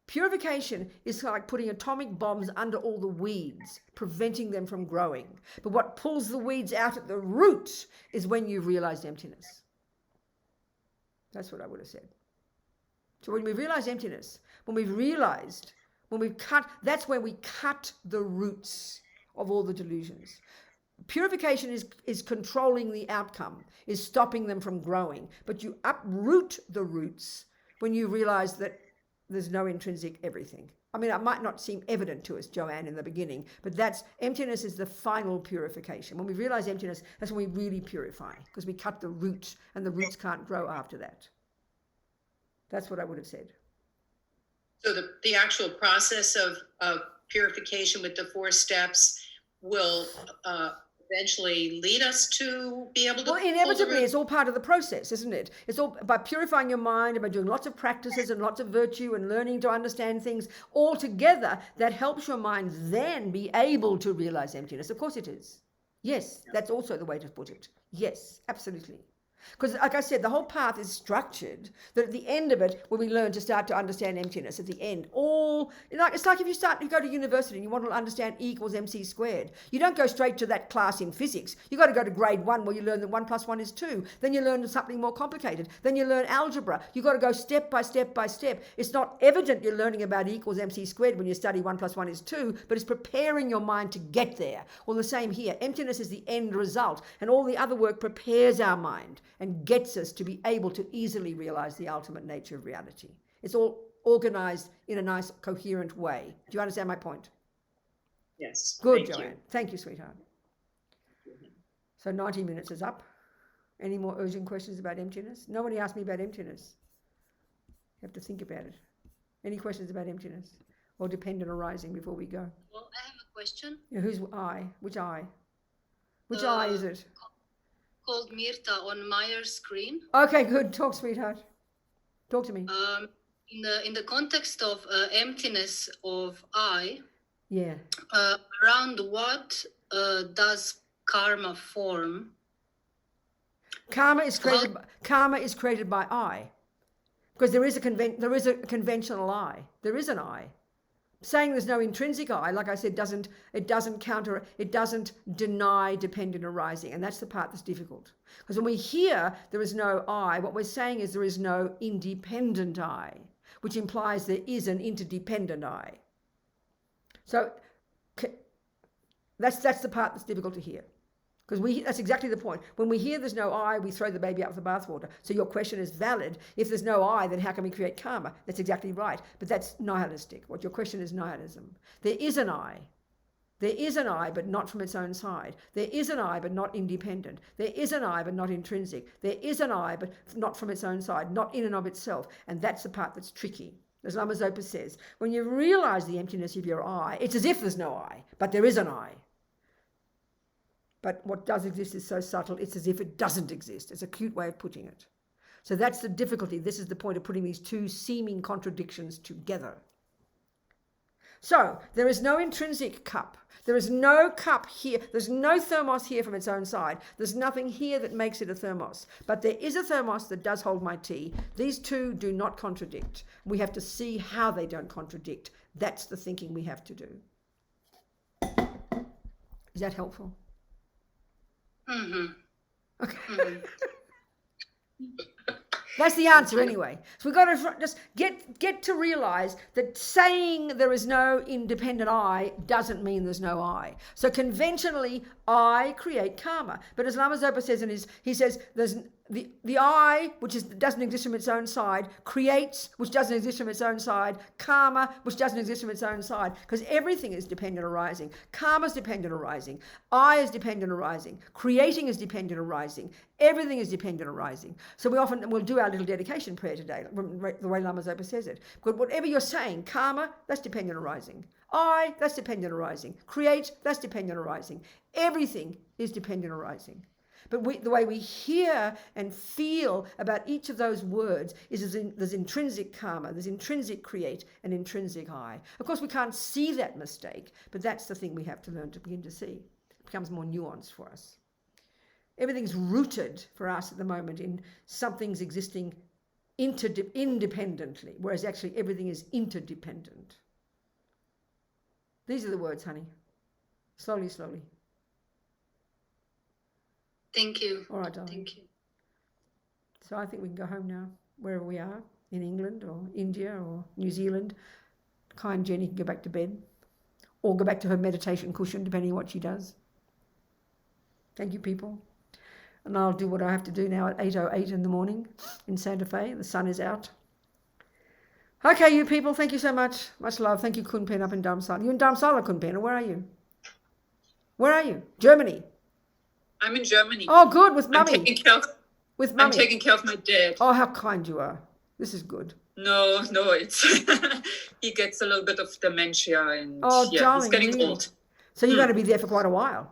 purification is like putting atomic bombs under all the weeds, preventing them from growing. But what pulls the weeds out at the root is when you've realized emptiness. That's what I would have said. So when we realize emptiness, that's when we cut the roots of all the delusions. Purification is controlling the outcome, is stopping them from growing. But you uproot the roots when you realize that there's no intrinsic everything. I mean, it might not seem evident to us, Joanne, in the beginning, but emptiness is the final purification. When we realize emptiness, that's when we really purify, because we cut the roots and the roots can't grow after that. That's what I would have said. So the actual process of purification with the 4 steps will eventually lead us to be able to... Well, inevitably, it's all part of the process, isn't it? It's all by purifying your mind and by doing lots of practices and lots of virtue and learning to understand things all together that helps your mind then be able to realize emptiness. Of course it is. Yes, that's also the way to put it. Yes, absolutely. Because like I said, the whole path is structured that at the end of it, when we learn to start to understand emptiness, at the end, it's like if you go to university and you want to understand E equals MC squared. You don't go straight to that class in physics. You got to go to grade 1 where you learn that 1 + 1 is 2. Then you learn something more complicated. Then you learn algebra. You got to go step by step by step. It's not evident you're learning about E equals MC squared when you study 1 + 1 is 2, but it's preparing your mind to get there. Well, the same here. Emptiness is the end result, and all the other work prepares our mind and gets us to be able to easily realize the ultimate nature of reality. It's all organized in a nice, coherent way. Do you understand my point? Yes. Good, thank Joanne. you. Thank you, sweetheart. So 90 minutes is up. Any more urgent questions about emptiness? Nobody asked me about emptiness. You have to think about it. Any questions about emptiness or dependent arising before we go? Well, I have a question. Yeah, who's I? Which I? Which I is it? Called Mirta on Meyer's screen. Okay, good. Talk, sweetheart. Talk to me. In the context of emptiness of I, Yeah. around what does karma form? Karma is created by I, because there is a conventional I. There is an I. Saying there's no intrinsic I, like I said, doesn't deny dependent arising, and that's the part that's difficult. Because when we hear there is no I, what we're saying is there is no independent I, which implies there is an interdependent I. So that's the part that's difficult to hear. Because that's exactly the point. When we hear there's no I, we throw the baby out with the bathwater. So your question is valid. If there's no I, then how can we create karma? That's exactly right. But that's nihilistic. What your question is nihilism. There is an I. There is an I, but not from its own side. There is an I, but not independent. There is an I, but not intrinsic. There is an I, but not from its own side, not in and of itself. And that's the part that's tricky. As Lama Zopa says, when you realize the emptiness of your I, it's as if there's no I, but there is an I. But what does exist is so subtle, it's as if it doesn't exist. It's a cute way of putting it. So that's the difficulty. This is the point of putting these two seeming contradictions together. So there is no intrinsic cup. There is no cup here. There's no thermos here from its own side. There's nothing here that makes it a thermos. But there is a thermos that does hold my tea. These two do not contradict. We have to see how they don't contradict. That's the thinking we have to do. Is that helpful? Mm-hmm. Okay. Mm-hmm. That's the answer anyway. So we've got to just get to realize that saying there is no independent I doesn't mean there's no I. So conventionally, I create karma. But as Lama Zopa says he says there's the I, which doesn't exist from its own side, creates, which doesn't exist from its own side, karma, which doesn't exist from its own side, because everything is dependent arising. Karma is dependent arising. I is dependent arising. Creating is dependent arising. Everything is dependent arising. So we'll do our little dedication prayer today, the way Lama Zopa says it. But whatever you're saying, karma, that's dependent arising. I, that's dependent arising. Create, that's dependent arising. Everything is dependent arising. But the way we hear and feel about each of those words is there's intrinsic karma, there's intrinsic create, and intrinsic I. Of course, we can't see that mistake, but that's the thing we have to learn to begin to see. It becomes more nuanced for us. Everything's rooted for us at the moment in something's existing independently, whereas actually everything is interdependent. These are the words, honey. Slowly, slowly. Thank you. All right, darling. Thank you. So I think we can go home now, wherever we are, in England or India or New Zealand. Kind Jenny can go back to bed or go back to her meditation cushion, depending on what she does. Thank you, people. And I'll do what I have to do now at 8:08 in the morning in Santa Fe. The sun is out. Okay, you people, thank you so much. Much love. Thank you, Kunpen, up in Dharamsala. You in Dharamsala, Kunpen, or where are you? Where are you? Germany. I'm in Germany. Oh, good, with Mummy. I'm taking care of my dad. Oh, how kind you are. This is good. No, it's he gets a little bit of dementia and darling, he's getting really? old. So you're going to be there for quite a while.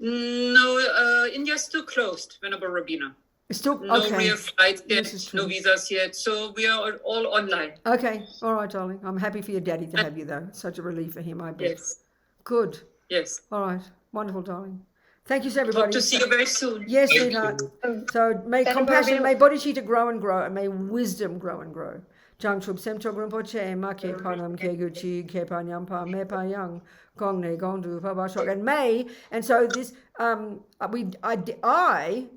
No, India's still closed, Venerable Robina. It's still No okay. real flights yet, This is true. no visas yet, so we are all online. Okay, all right, darling. I'm happy for your daddy to have you, though. It's such a relief for him, I bet. Yes, Good. yes. All right. Wonderful, darling. Thank you, everybody. Hope to see you very soon. Yes, sweetheart. So may Thank you, compassion, Robina. may bodhicitta grow and grow, and may wisdom grow and grow. Jang chub sem chog rinpo che ma ke panam ke guchi ke panyam pa me pa yang gong ne gong du pa ba shok. And may, and so this I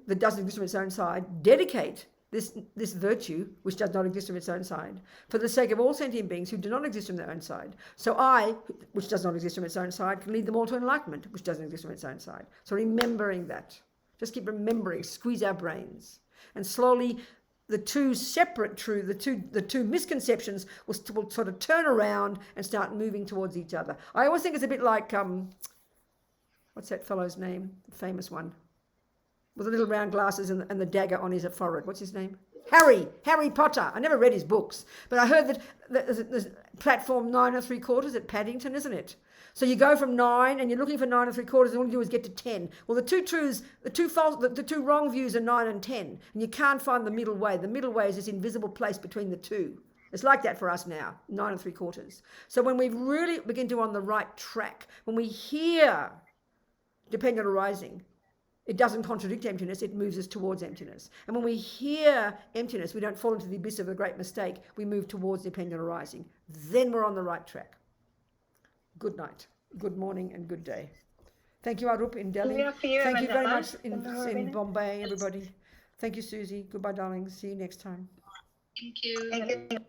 that doesn't exist from its own side, dedicate this virtue, which does not exist from its own side, for the sake of all sentient beings who do not exist from their own side. So I, which does not exist from its own side, can lead them all to enlightenment, which doesn't exist from its own side. So remembering that. Just keep remembering, squeeze our brains. And slowly the two separate truths, the two misconceptions will sort of turn around and start moving towards each other. I always think it's a bit like, what's that fellow's name? The famous one. With the little round glasses and the dagger on his forehead. What's his name? Harry Potter. I never read his books, but I heard that there's platform 9 3/4 at Paddington, isn't it? So you go from 9 and you're looking for 9 3/4, and all you do is get to 10. Well, the two truths, the two wrong views are 9 and 10, and you can't find the middle way. The middle way is this invisible place between the two. It's like that for us now, 9 3/4. So when we really begin to on the right track, when we hear dependent arising, it doesn't contradict emptiness, it moves us towards emptiness. And when we hear emptiness, we don't fall into the abyss of a great mistake, we move towards dependent arising. Then we're on the right track. Good night, good morning, and good day. Thank you, Arup in Delhi. Thank you very much in Bombay, everybody. Thank you, Susie. Goodbye, darling. See you next time. Thank you. Thank you.